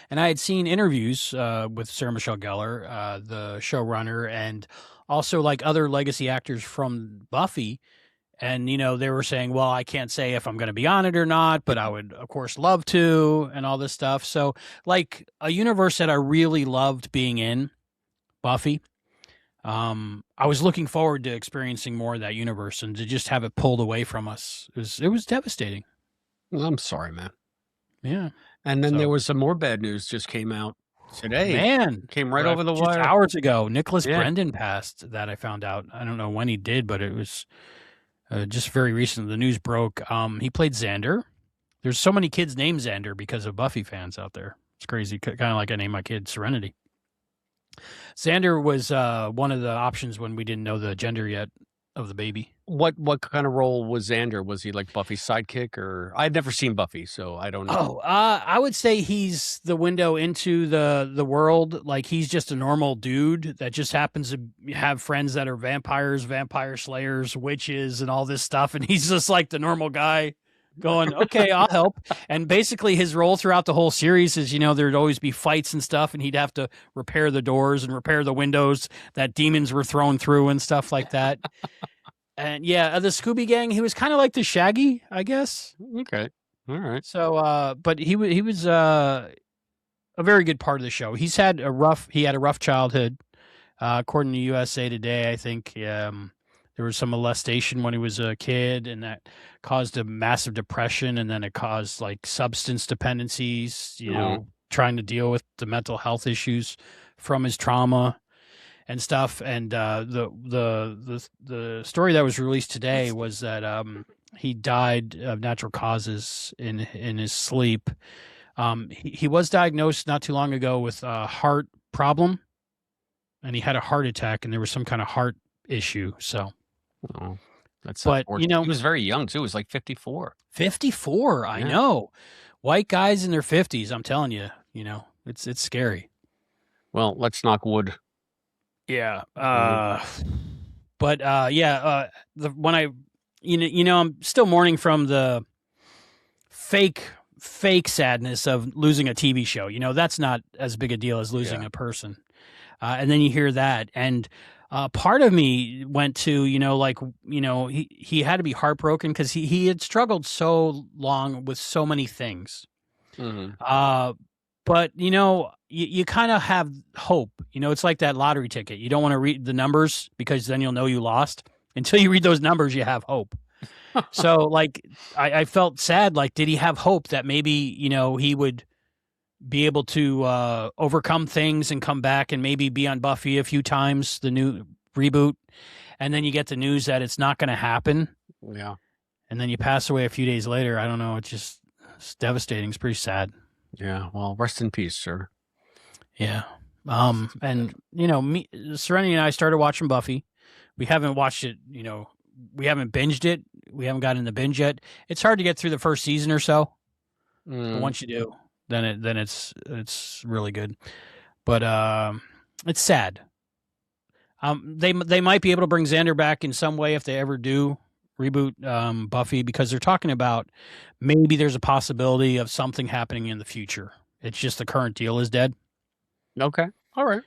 And I had seen interviews with Sarah Michelle Gellar, the showrunner, and also like other legacy actors from Buffy. And, they were saying, well, I can't say if I'm going to be on it or not, but I would, of course, love to and all this stuff. So like a universe that I really loved being in, Buffy. I was looking forward to experiencing more of that universe, and to just have it pulled away from us, it was devastating. Well, I'm sorry, man. Yeah. And then there was some more bad news just came out today. Man, came right over the wire hours ago. Nicholas Brendan passed. That I found out. I don't know when he did, but it was just very recent. The news broke. He played Xander. There's so many kids named Xander because of Buffy fans out there. It's crazy. Kind of like I named my kid Serenity. Xander was one of the options when we didn't know the gender yet of the baby. What kind of role was Xander? Was he like Buffy's sidekick, or I'd never seen Buffy, so I don't know. I would say he's the window into the world. Like he's just a normal dude that just happens to have friends that are vampires, vampire slayers, witches, and all this stuff, and he's just like the normal guy. Going, okay, I'll help. And basically his role throughout the whole series is, there'd always be fights and stuff, and he'd have to repair the doors and repair the windows that demons were thrown through and stuff like that. And yeah, the Scooby Gang, he was kind of like the Shaggy, I guess. Okay. All right. So, but he was a very good part of the show. He had a rough childhood. According to USA Today, I think there was some molestation when he was a kid, and that caused a massive depression, and then it caused like substance dependencies, trying to deal with the mental health issues from his trauma and stuff. And the story that was released today was that he died of natural causes in his sleep. He was diagnosed not too long ago with a heart problem, and he had a heart attack, and there was some kind of heart issue. So. Oh, that's but he was very young too. He was like 54. 54, I know. White guys in their 50s, I'm telling you, it's scary. Well, let's knock wood. Yeah. But when I, I'm still mourning from the fake sadness of losing a TV show. That's not as big a deal as losing a person. And then you hear that, and part of me went to, he had to be heartbroken because he had struggled so long with so many things. Mm-hmm. But you kind of have hope. It's like that lottery ticket. You don't want to read the numbers because then you'll know you lost. Until you read those numbers, you have hope. So, like, I felt sad. Like, did he have hope that maybe he would be able to overcome things and come back and maybe be on Buffy a few times, the new reboot, and then you get the news that it's not going to happen. Yeah. And then you pass away a few days later. I don't know. It's devastating. It's pretty sad. Yeah. Well, rest in peace, sir. Yeah. And me, Serenity and I started watching Buffy. We haven't watched it, we haven't binged it. We haven't gotten the binge yet. It's hard to get through the first season or so. But once you do, then it's really good. But it's sad. They might be able to bring Xander back in some way if they ever do reboot Buffy, because they're talking about maybe there's a possibility of something happening in the future. It's just the current deal is dead. Okay. All right.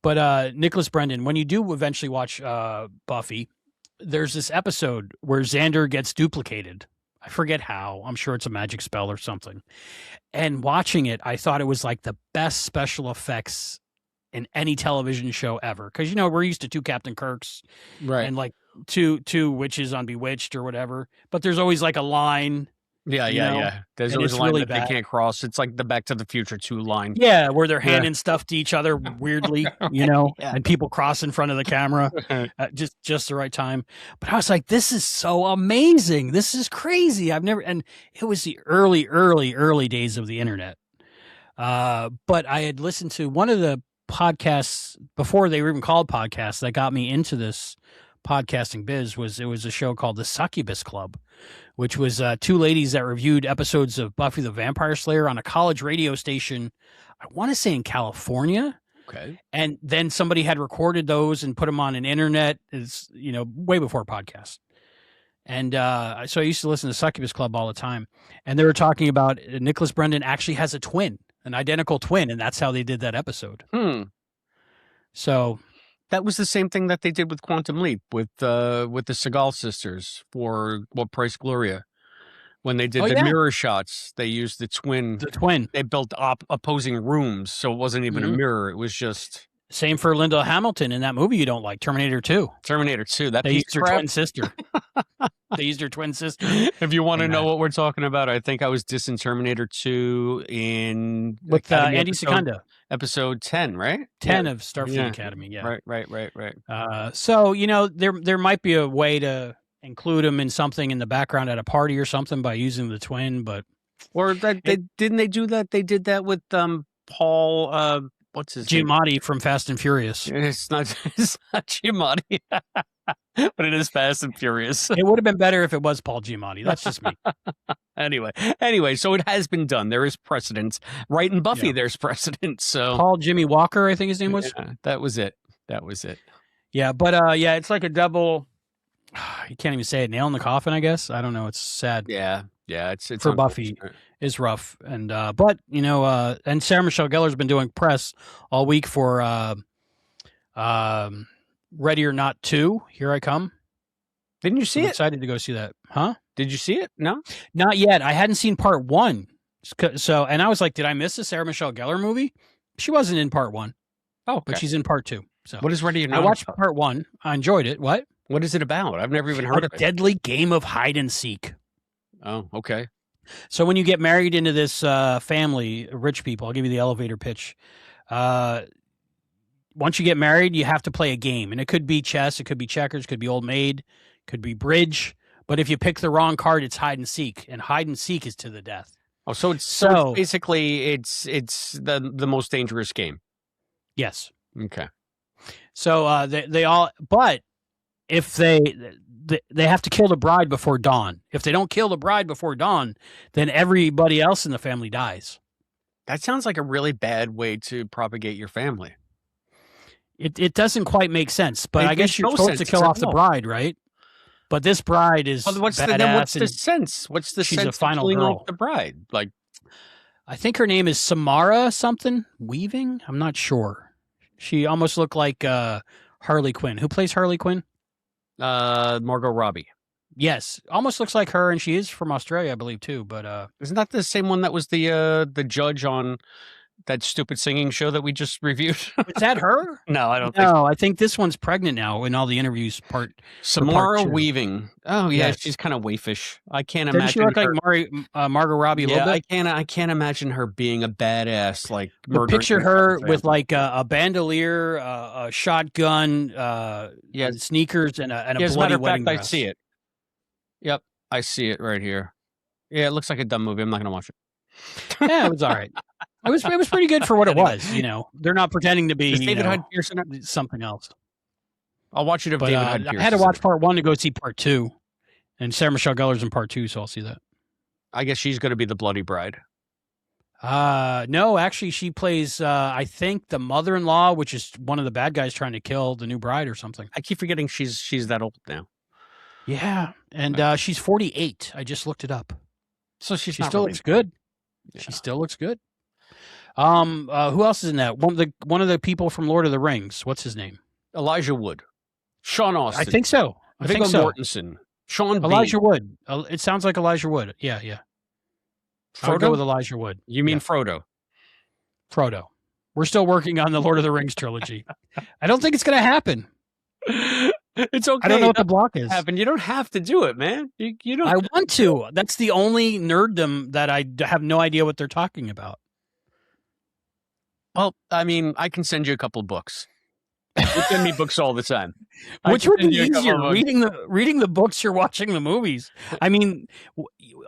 But Nicholas Brendan, when you do eventually watch Buffy, there's this episode where Xander gets duplicated. I forget how. I'm sure it's a magic spell or something. And watching it, I thought it was like the best special effects in any television show ever. Because, we're used to 2 Captain Kirks. Right. And like two witches on Bewitched or whatever. But there's always like a line. Yeah. There's always a line really that they can't cross. It's like the Back to the Future 2 line. Yeah, where they're handing stuff to each other weirdly, and people cross in front of the camera at just the right time. But I was like, this is so amazing. This is crazy. And it was the early days of the internet. But I had listened to one of the podcasts before they were even called podcasts that got me into this podcasting biz. It was a show called the Succubus Club, which was 2 ladies that reviewed episodes of Buffy the Vampire Slayer on a college radio station, I want to say in California. Okay. And then somebody had recorded those and put them on an internet, way before podcasts. And so I used to listen to Succubus Club all the time. And they were talking about Nicholas Brendan actually has a twin, an identical twin, and that's how they did that episode. So that was the same thing that they did with Quantum Leap with the Seagal sisters for What Price Gloria. When they did mirror shots, they used the twin. The twin. They built opposing rooms, so it wasn't even a mirror. It was just... Same for Linda Hamilton in that movie you don't like, Terminator 2. Terminator 2. They used her twin sister. They used her twin sister. If you want to know what we're talking about, I think I was dissing Terminator 2 with Andy Secunda. Episode 10, right? 10 of Starfleet Academy, yeah. Right. So, there might be a way to include him in something in the background at a party or something by using the twin, but... Or didn't they do that? They did that with Paul... what's his name? Giamatti from Fast and Furious. It's not Giamatti, but it is Fast and Furious. It would have been better if it was Paul Giamatti. That's just me. Anyway, so it has been done. There is precedent. Right in Buffy, there's precedent. So Paul Jimmy Walker, I think his name was. Yeah, that was it. Yeah, but it's like a double. You can't even say it. Nail in the coffin, I guess. I don't know. It's sad. Yeah. It's for Buffy is rough, and but and Sarah Michelle Gellar's been doing press all week for Ready or Not 2. Here I Come. Didn't you see it? Excited to go see that, huh? Did you see it? No, not yet. I hadn't seen part 1, so and I was like, did I miss a Sarah Michelle Gellar movie? She wasn't in part 1. Oh, okay. But she's in part 2. So what is Ready or Not? I watched part 1. I enjoyed it. What is it about? I've never even heard of it. A deadly game of hide and seek. Oh, okay. So when you get married into this family, rich people, I'll give you the elevator pitch. Once you get married, you have to play a game. And it could be chess, it could be checkers, it could be old maid, it could be bridge. But if you pick the wrong card, it's hide and seek. And hide and seek is to the death. Oh, so it's basically it's the most dangerous game. Yes. Okay. So they all, but if they have to kill the bride before dawn. If they don't kill the bride before dawn, then everybody else in the family dies. That sounds like a really bad way to propagate your family. It doesn't quite make sense, but I guess you're supposed to kill off the bride, right? But this bride is what's badass. The sense? What's the she's sense a final of killing girl. off the bride? Like, I think her name is Samara something Weaving. I'm not sure. She almost looked like Harley Quinn. Who plays Harley Quinn? Margot Robbie. Yes, almost looks like her, and she is from Australia, I believe, too. But isn't that the same one that was the judge on that stupid singing show that we just reviewed? Is that her? No, I don't think so. No, I think this one's pregnant now in all the interviews. Samara Weaving. Oh yeah, yes. She's kind of waifish. I can't imagine. Doesn't she look like Margot Robbie a little bit? I can't imagine her being a badass like. Picture her with like a bandolier, a shotgun, sneakers, and a bloody wedding dress. I see it. Yep, I see it right here. Yeah, it looks like a dumb movie. I'm not going to watch it. Yeah, it was all right. It was pretty good for what it was. You know, they're not pretending to be David Hyde Pearson something else. I'll watch it if David Hyde Pearson. I had to watch part 1 to go see part 2, and Sarah Michelle Gellar's in part 2, so I'll see that. I guess she's going to be the bloody bride. No, actually, she plays I think the mother-in-law, which is one of the bad guys trying to kill the new bride or something. I keep forgetting she's that old now. Yeah, and she's 48. I just looked it up. So she still looks good. Yeah. She still looks good. Who else is in that? One of the people from Lord of the Rings. What's his name? Elijah Wood. Sean Austin. I think so. Viggo Mortensen. Sean Elijah Wood. It sounds like Elijah Wood. Yeah. Frodo? I would go with Elijah Wood. You mean Frodo? Frodo. We're still working on the Lord of the Rings trilogy. I don't think it's going to happen. It's okay. I don't know what the block is. You don't have to do it, man. You don't. I want to. That's the only nerddom that I have no idea what they're talking about. Well, I mean, I can send you a couple of books. You send me books all the time. Which would be easier, reading the books or watching the movies? I mean,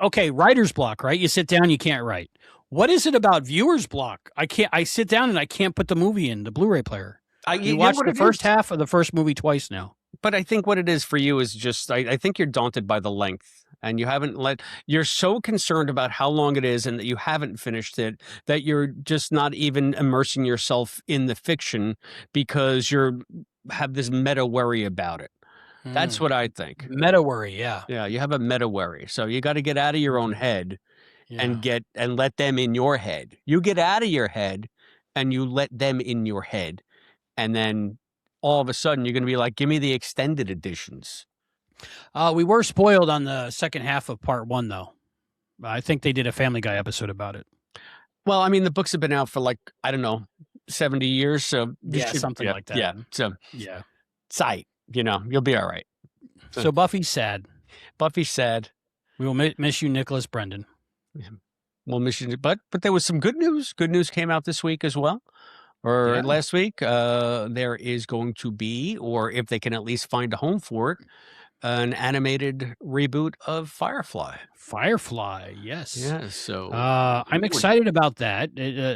okay, writer's block, right? You sit down, you can't write. What is it about viewer's block? I sit down and I can't put the movie in the Blu-ray player. You watch the first half of the first movie twice now. But I think what it is for you is just, I think you're daunted by the length, and you're so concerned about how long it is and that you haven't finished it, that you're just not even immersing yourself in the fiction because have this meta worry about it. That's what I think. Meta worry, yeah. Yeah, you have a meta worry. So you got to get out of your own head and let them in your head. You get out of your head and you let them in your head. And then all of a sudden, you're going to be like, give me the extended editions. We were spoiled on the second half of part 1, though. I think they did a Family Guy episode about it. Well, I mean, the books have been out for 70 years. So something like that. Yeah. So sight, you'll be all right. So Buffy's sad. Buffy's sad. We will miss you, Nicholas Brendan. We'll miss you. But there was some good news. Good news came out this week as well. Or last week, there is going to be, or if they can at least find a home for it, an animated reboot of Firefly. Firefly, yes. Yeah, so I'm excited about that.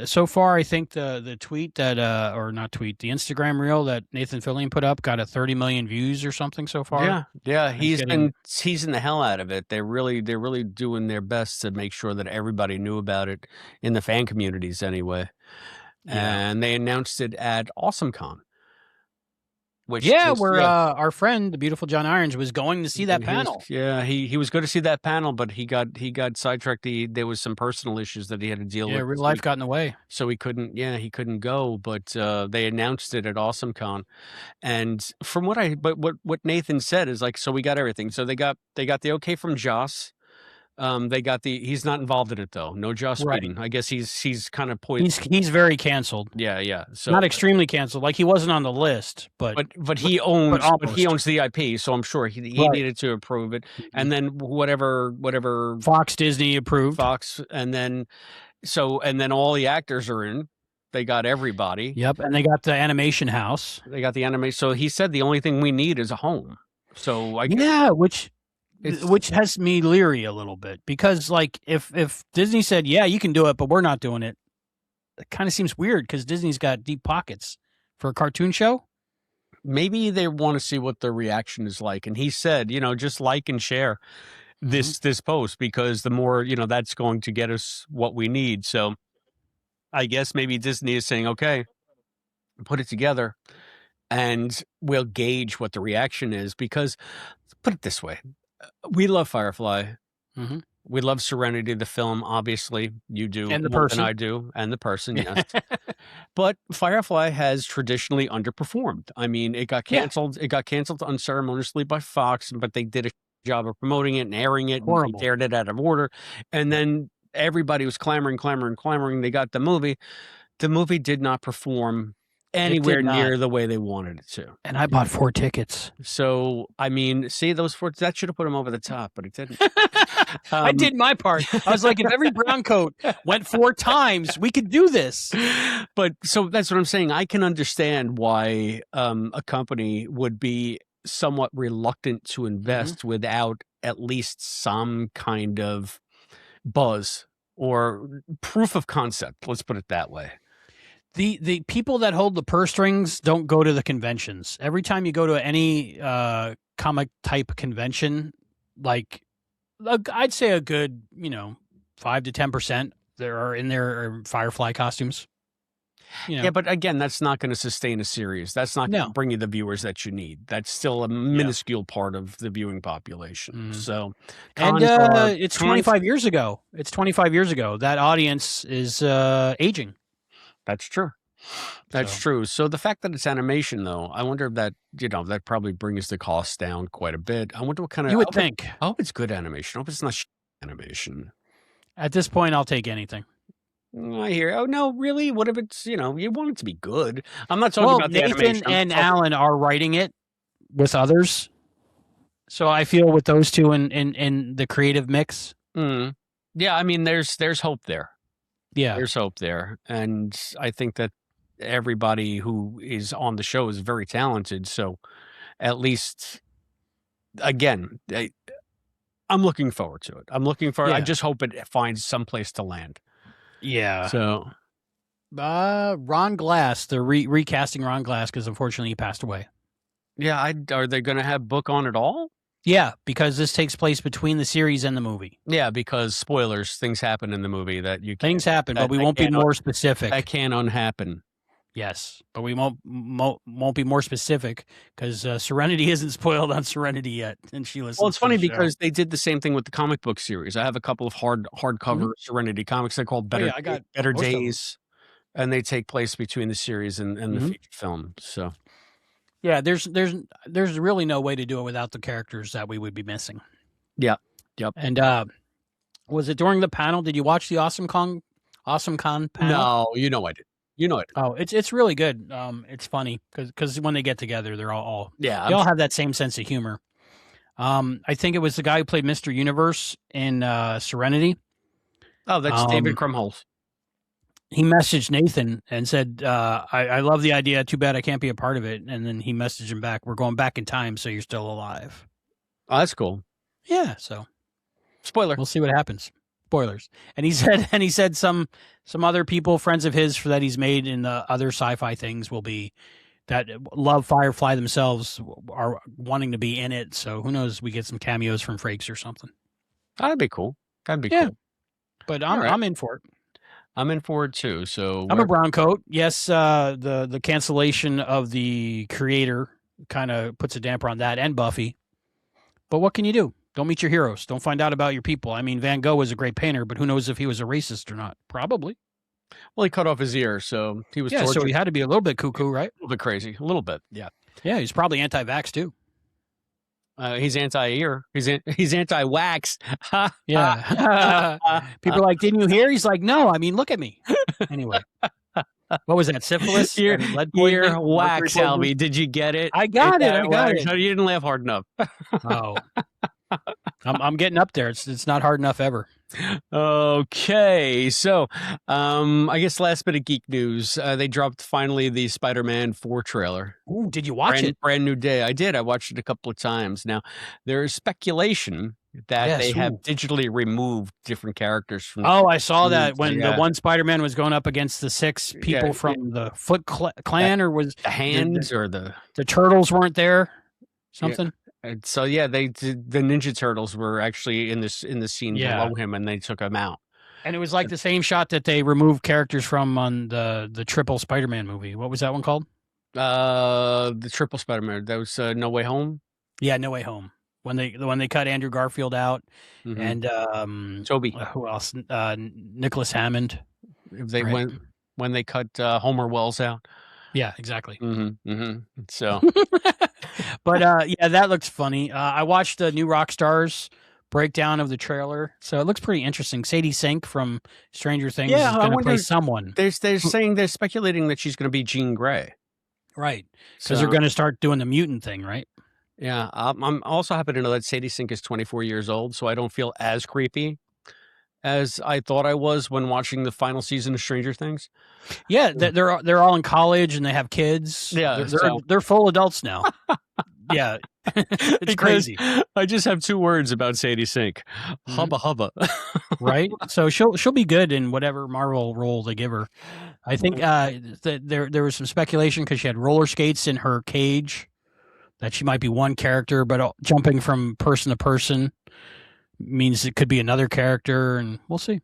So far, I think the tweet that, or not tweet, the Instagram reel that Nathan Fillion put up got 30 million views or something so far. Yeah, he's been teasing the hell out of it. They're really doing their best to make sure that everybody knew about it in the fan communities anyway. And they announced it at AwesomeCon. Where our friend, the beautiful John Irons, was going to see that panel. He was going to see that panel, but he got sidetracked. There was some personal issues that he had to deal with. Yeah, real life got in the way, so he couldn't go. But they announced it at AwesomeCon, and from what Nathan said is like, so we got everything. So they got the okay from Joss. They got he's not involved in it though. No Joss Whedon. I guess he's kind of poisoned. He's very canceled. Yeah. So not extremely canceled. Like he wasn't on the list, but he owns the IP. So I'm sure he needed to approve it. And then whatever Fox Disney approved. And then all the actors are in. They got everybody. Yep, and they got the animation house. They got the animation. So he said the only thing we need is a home. So which has me leery a little bit because, like, if Disney said, yeah, you can do it, but we're not doing it, it kind of seems weird because Disney's got deep pockets for a cartoon show. Maybe they want to see what the reaction is like. And he said, just like and share this post because the more, that's going to get us what we need. So I guess maybe Disney is saying, okay, put it together and we'll gauge what the reaction is. Because, put it this way, we love Firefly. Mm-hmm. We love Serenity, the film, obviously. You do, and the more person. than I do, and the person, yes. But Firefly has traditionally underperformed. I mean, it got canceled. It got canceled unceremoniously by Fox, but they did a job of promoting it and airing it. Horrible. And they aired it out of order. And then everybody was clamoring. They got the movie. The movie did not perform anywhere near the way they wanted it to. And I bought 4 tickets. So, I mean, see, those 4, that should have put him over the top, but it didn't. I did my part. I was like, if every brown coat went 4 times, we could do this. But so that's what I'm saying. I can understand why a company would be somewhat reluctant to invest without at least some kind of buzz or proof of concept. Let's put it that way. The people that hold the purse strings don't go to the conventions. Every time you go to any comic type convention, like I'd say a good 5 to 10% there are in their Firefly costumes. Yeah, but again, that's not going to sustain a series. That's not going to bring you the viewers that you need. That's still a minuscule part of the viewing population. So, and it's 25 years ago. It's 25 years ago. That audience is aging. That's true. That's true. So the fact that it's animation, though, I wonder if that, that probably brings the cost down quite a bit. I wonder what kind of... You would think. I hope it's good animation. I hope it's not animation. At this point, I'll take anything. I hear. Oh, no, really? What if it's, you want it to be good? I'm not talking about the Nathan animation. and Alan are writing it with others. So I feel with those two in the creative mix. Yeah, I mean, there's hope there. Yeah. There's hope there. And I think that everybody who is on the show is very talented. So at least, again, I'm looking forward to it. I just hope it finds some place to land. Yeah. So Ron Glass, they're recasting Ron Glass because unfortunately he passed away. Yeah. Are they going to have Book on at all? Yeah, because this takes place between the series and the movie. Yeah, because spoilers, things happen in the movie that you can't. Things happen, but we won't be more specific. That can unhappen. Yes, but we won't be more specific because Serenity isn't spoiled on Serenity yet, and she listens. Well, it's funny because they did the same thing with the comic book series. I have a couple of hardcover Serenity comics. They're called Better Days, and they take place between the series and the feature film. So. Yeah, there's really no way to do it without the characters that we would be missing. Yeah. Yep. And was it during the panel? Did you watch the Awesome Con panel? No, I did. It. Oh, it's really good. It's funny because when they get together, they're all they all have that same sense of humor. I think it was the guy who played Mr. Universe in Serenity. Oh, that's David Krumholtz. He messaged Nathan and said, I love the idea. Too bad I can't be a part of it. And then he messaged him back. We're going back in time, so you're still alive. Oh, that's cool. Yeah. So, spoiler. We'll see what happens. Spoilers. And he said some other people, friends of his, that he's made in the other sci-fi things will be that love Firefly themselves are wanting to be in it. So who knows? We get some cameos from Frakes or something. That'd be cool. Cool. But I'm in for it. I'm in for it too. So I'm a brown coat. Yes, the cancellation of the creator kind of puts a damper on that and Buffy. But what can you do? Don't meet your heroes. Don't find out about your people. I mean, Van Gogh was a great painter, but who knows if he was a racist or not? Probably. Well, he cut off his ear, so he was tortured. So he had to be a little bit cuckoo, right? A little bit crazy. A little bit, yeah. Yeah, he's probably anti-vax too. He's anti-ear. He's anti-wax. Yeah. People are like, didn't you hear? He's like, no, I mean, look at me. Anyway. What was that? Syphilis? Ear wax, Albie. Did you get it? I got it. No, you didn't laugh hard enough. Oh. I'm getting up there. It's not hard enough ever. Okay, so I guess last bit of geek news. They dropped finally the Spider-Man 4 trailer. Ooh, did you watch it? Brand new day. I did. I watched it a couple of times. Now, there is speculation that they have digitally removed different characters from. Oh, I saw that when the one Spider-Man was going up against the 6 people from the Foot Clan, or was the Hands or the Turtles weren't there? Something. And so they did, the Ninja Turtles were actually in the scene below him, and they took him out. And it was like the same shot that they removed characters from on the triple Spider-Man movie. What was that one called? The triple Spider-Man. That was No Way Home. Yeah, No Way Home. When they cut Andrew Garfield out, and Toby. Who else? Nicholas Hammond. They went when they cut Homer Wells out. Yeah, exactly. So, but yeah, that looks funny. I watched the new Rockstars breakdown of the trailer, so it looks pretty interesting. Sadie Sink from Stranger Things is going to play someone. They're speculating that she's going to be Jean Grey, right? Because they're going to start doing the mutant thing, right? Yeah, I'm also happy to know that Sadie Sink is 24 years old, so I don't feel as creepy as I thought I was when watching the final season of Stranger Things. Yeah, they're all in college and they have kids. Yeah, they're full adults now. Yeah, it's crazy. I just have 2 words about Sadie Sink: hubba hubba. Right. So she'll be good in whatever Marvel role they give her. I think there was some speculation because she had roller skates in her cage that she might be one character, but jumping from person to person means it could be another character, and we'll see.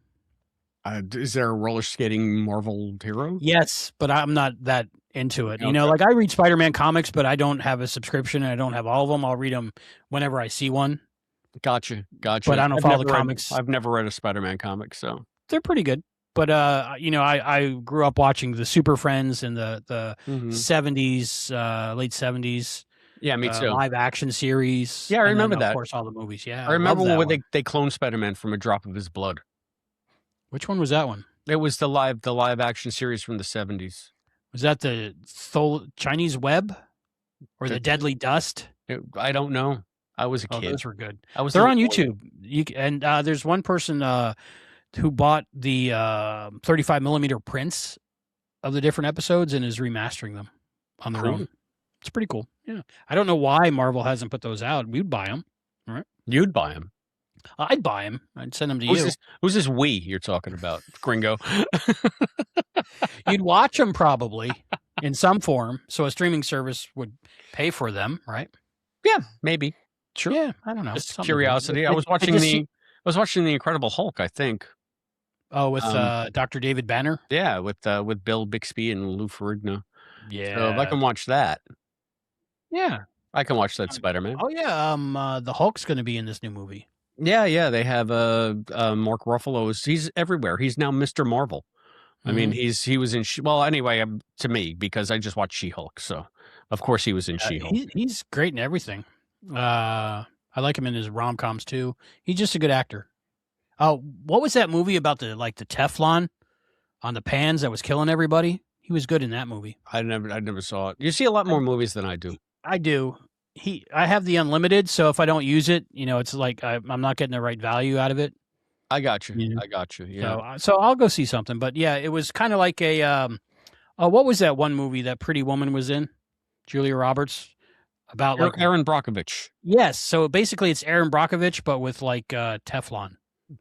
Is there a roller skating Marvel hero? Yes, but I'm not that into it. Okay. You know, like I read Spider-Man comics, but I don't have a subscription, and I don't have all of them. I'll read them whenever I see one. Gotcha. But I don't follow the comics. I've never read a Spider-Man comic, so they're pretty good. But you know, I grew up watching the Super Friends in the 70s, late 70s. Yeah, me too. Live action series. Yeah, I remember that. Of course, all the movies. Yeah, I remember when they cloned Spider-Man from a drop of his blood. Which one was that one? It was the live action series from the 70s. Was that the Chinese Web or the Deadly Dust? I don't know. I was a kid. Those were good. They're on YouTube. There's one person who bought the 35 millimeter prints of the different episodes and is remastering them on their own. It's pretty cool. Yeah. I don't know why Marvel hasn't put those out. We'd buy them. All right. You'd buy them. I'd buy them. I'd send them to you. Who's this we you're talking about, Gringo? You'd watch them probably in some form. So a streaming service would pay for them, right? Yeah, maybe. Sure. Yeah, I don't know. Just curiosity. I was watching the Incredible Hulk, I think. Oh, with Dr. David Banner? Yeah, with Bill Bixby and Lou Ferrigno. Yeah. So if I can watch that. Yeah. I can watch that Spider-Man. Oh yeah, the Hulk's going to be in this new movie. Yeah, they have Mark Ruffalo. He's everywhere. He's now Mr. Marvel. I mean, he was in anyway, to me, because I just watched She-Hulk, so of course he was in She-Hulk. He's great in everything. I like him in his rom-coms too. He's just a good actor. Oh, what was that movie about the Teflon on the pans that was killing everybody? He was good in that movie. I never saw it. You see a lot more movies than I do. I do. I have the unlimited, so if I don't use it, you know, it's like I'm not getting the right value out of it. I got you. Yeah. I got you. Yeah. So I'll go see something. But yeah, it was kind of like what was that one movie that Pretty Woman was in? Julia Roberts about Erin Brockovich. Yes. So basically, it's Erin Brockovich, but with like Teflon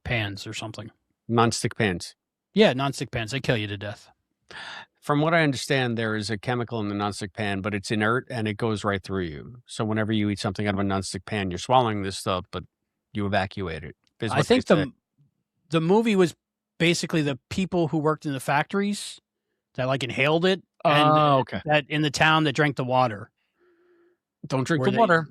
pans or something. Non-stick pans. Yeah, non-stick pans. They kill you to death. From what I understand, there is a chemical in the nonstick pan, but it's inert and it goes right through you. So whenever you eat something out of a nonstick pan, you're swallowing this stuff, but you evacuate it. I think the movie was basically the people who worked in the factories that like inhaled it. Okay. That in the town that drank the water. Don't drink the water.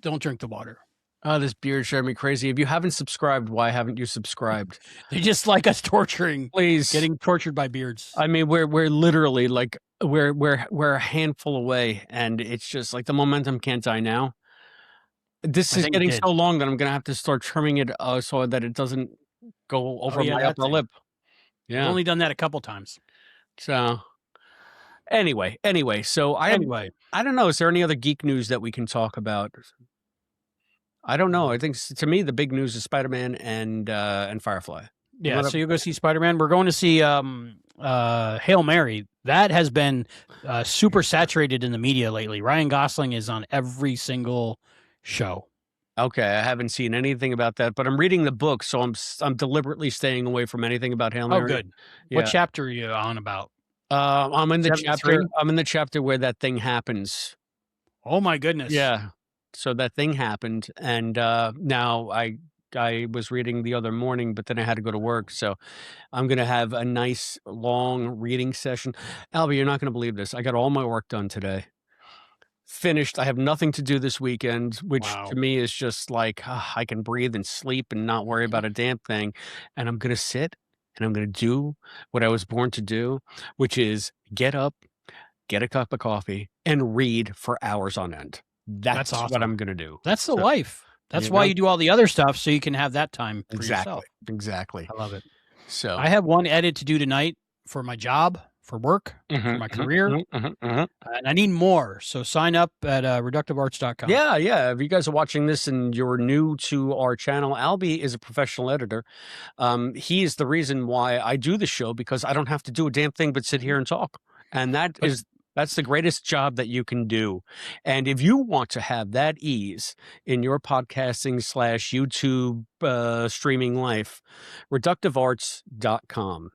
Don't drink the water. Oh, this beard drove me crazy. If you haven't subscribed, why haven't you subscribed? They just like us torturing. Please. Getting tortured by beards. I mean, we're literally like, we're a handful away, and it's just like the momentum can't die now. This is getting so long that I'm going to have to start trimming it so that it doesn't go over my upper lip. Yeah. I've only done that a couple times. So anyway, so I don't know. Is there any other geek news that we can talk about? I don't know. I think to me the big news is Spider-Man and Firefly. Yeah, so you go see Spider-Man. We're going to see Hail Mary. That has been super saturated in the media lately. Ryan Gosling is on every single show. Okay, I haven't seen anything about that, but I'm reading the book, so I'm deliberately staying away from anything about Hail Mary. Oh, good. Yeah. What chapter are you on about? I'm in the 73? I'm in the chapter where that thing happens. Oh my goodness. Yeah. So that thing happened, and now I I was reading the other morning, but then I had to go to work. So I'm going to have a nice long reading session. Albie, you're not going to believe this. I got all my work done today. Finished. I have nothing to do this weekend, which to me is just like I can breathe and sleep and not worry about a damn thing. And I'm going to sit and I'm going to do what I was born to do, which is get up, get a cup of coffee, and read for hours on end. That's awesome. What I'm going to do. That's the life. That's why you do all the other stuff, so you can have that time for yourself. Exactly. I love it. So I have one edit to do tonight for my job, for work, for my career, and I need more. So sign up at reductivearts.com. Yeah. If you guys are watching this and you're new to our channel, Albie is a professional editor. He is the reason why I do the show, because I don't have to do a damn thing but sit here and talk. And that's the greatest job that you can do. And if you want to have that ease in your podcasting /YouTube streaming life, reductivearts.com.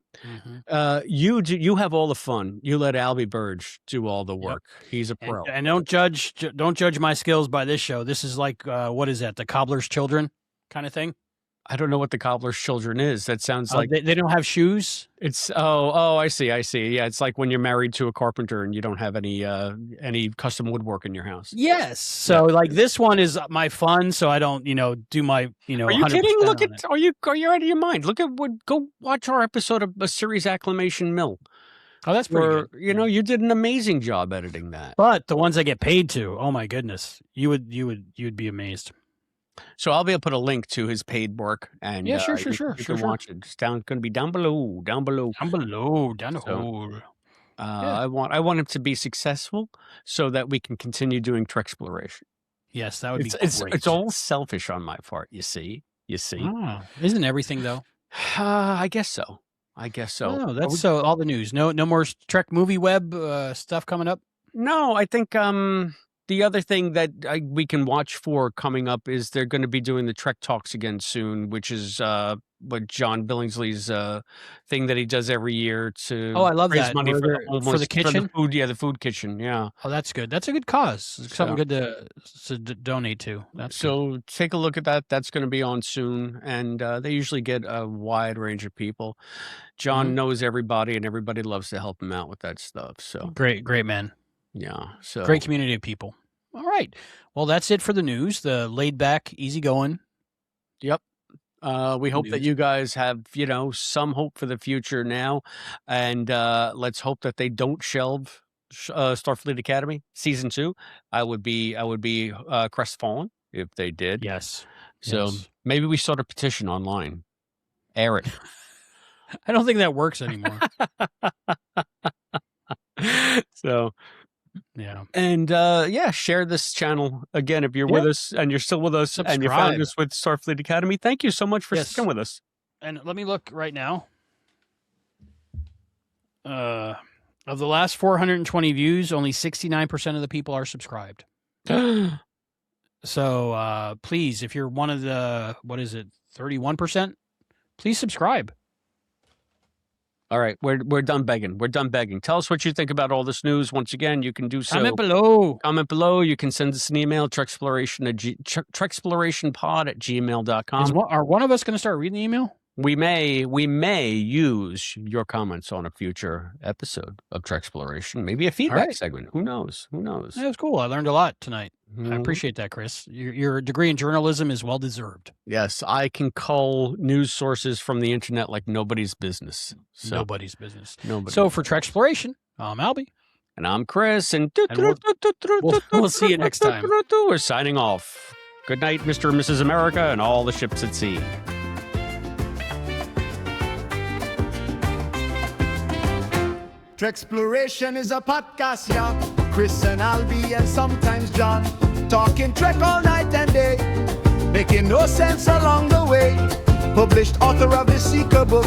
You have all the fun. You let Albie Burge do all the work. He's a pro. And don't judge my skills by this show. This is like what is that? The Cobbler's Children kind of thing. I don't know what the Cobbler's Children is. That sounds like they don't have shoes. It's I see. Yeah, it's like when you're married to a carpenter and you don't have any custom woodwork in your house. Yes. So like this one is my fun, so I don't do my Are you kidding? Look at are you out of your mind? Look at go watch our episode of A Series Acclamation Mill. Oh, that's pretty good. You did an amazing job editing that. But the ones I get paid to, oh my goodness, you'd be amazed. So I'll be able to put a link to his paid work, and sure. You can watch it. It's going to be down below. Down the hole. I want him to be successful so that we can continue doing Trek exploration. Yes, that would be great. It's all selfish on my part. You see. Isn't everything though? I guess so. Oh, that's so all the news. No more Trek movie web stuff coming up. No, I think the other thing that we can watch for coming up is they're going to be doing the Trek Talks again soon, which is what John Billingsley's thing that he does every year to I love raise that. money for the kitchen. For the food kitchen. Yeah. Oh, that's good. That's a good cause. It's something good to donate to. So take a look at that. That's going to be on soon, and they usually get a wide range of people. John knows everybody, and everybody loves to help him out with that stuff. So great man. Yeah. So great community of people. All right. Well, that's it for the news. The laid back, easy going. Yep. We hope that you guys have, some hope for the future now. And let's hope that they don't shelve Starfleet Academy season 2. I would be crestfallen if they did. Yes. So maybe we start a petition online. Air it. I don't think that works anymore. So yeah. And share this channel again if you're with us and you're still with us. Subscribe. And you found us with Starfleet Academy. Thank you so much for sticking with us. And let me look right now. Of the last 420 views, only 69% of the people are subscribed. So please, if you're one of the 31%, please subscribe. All right, we're done begging. Tell us what you think about all this news. Once again, you can do so. Comment below. You can send us an email, treksplorationpod@gmail.com. Are one of us going to start reading the email? We may use your comments on a future episode of Trek Exploration. Maybe a feedback segment. Who knows? That was cool. I learned a lot tonight. I appreciate that, Chris. Your degree in journalism is well deserved. Yes, I can cull news sources from the internet like nobody's business. Nobody's business. So for Trek Exploration, I'm Albie. And I'm Chris. And we'll see you next time. We're signing off. Good night, Mr. and Mrs. America, and all the ships at sea. Trek Exploration is a podcast, yeah. Chris and Albie and sometimes John, talking Trek all night and day, making no sense along the way. Published author of the Seeker book,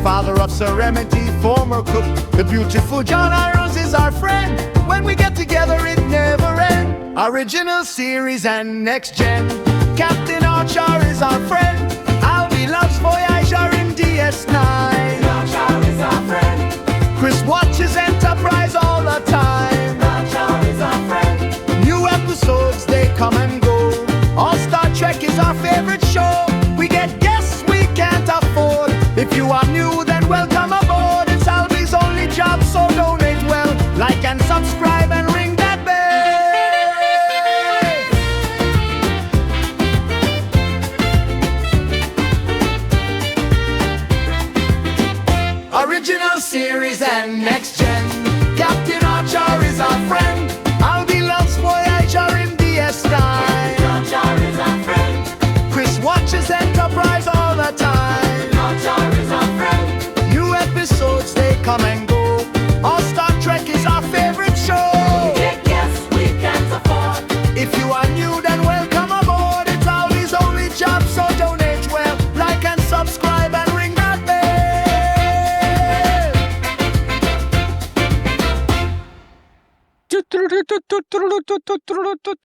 father of Serenity, former cook. The beautiful John Irons is our friend. When we get together, it never ends. Original series and next gen. Captain Archer is our friend. Albie loves Voyager in DS9. Archer is our friend. Chris watches Enterprise all the time. Archer is our friend. New episodes, they come and go. All Star Trek is our favorite show. We get If you are new, then welcome aboard. It's Albie's only job, so donate well. Like and subscribe and ring that bell. Original series and next gen. Captain Archer is our friend. Albie loves Voyager in DS9. Captain Archer is our friend. Chris watches Enterprise all the time. Archer is our friend. New episodes, they come and go. All Star Trek is our favorite show. Yes, we can't afford. If you are new, then welcome aboard. It's Albie's only job, so donate well. Like and subscribe and ring that bell.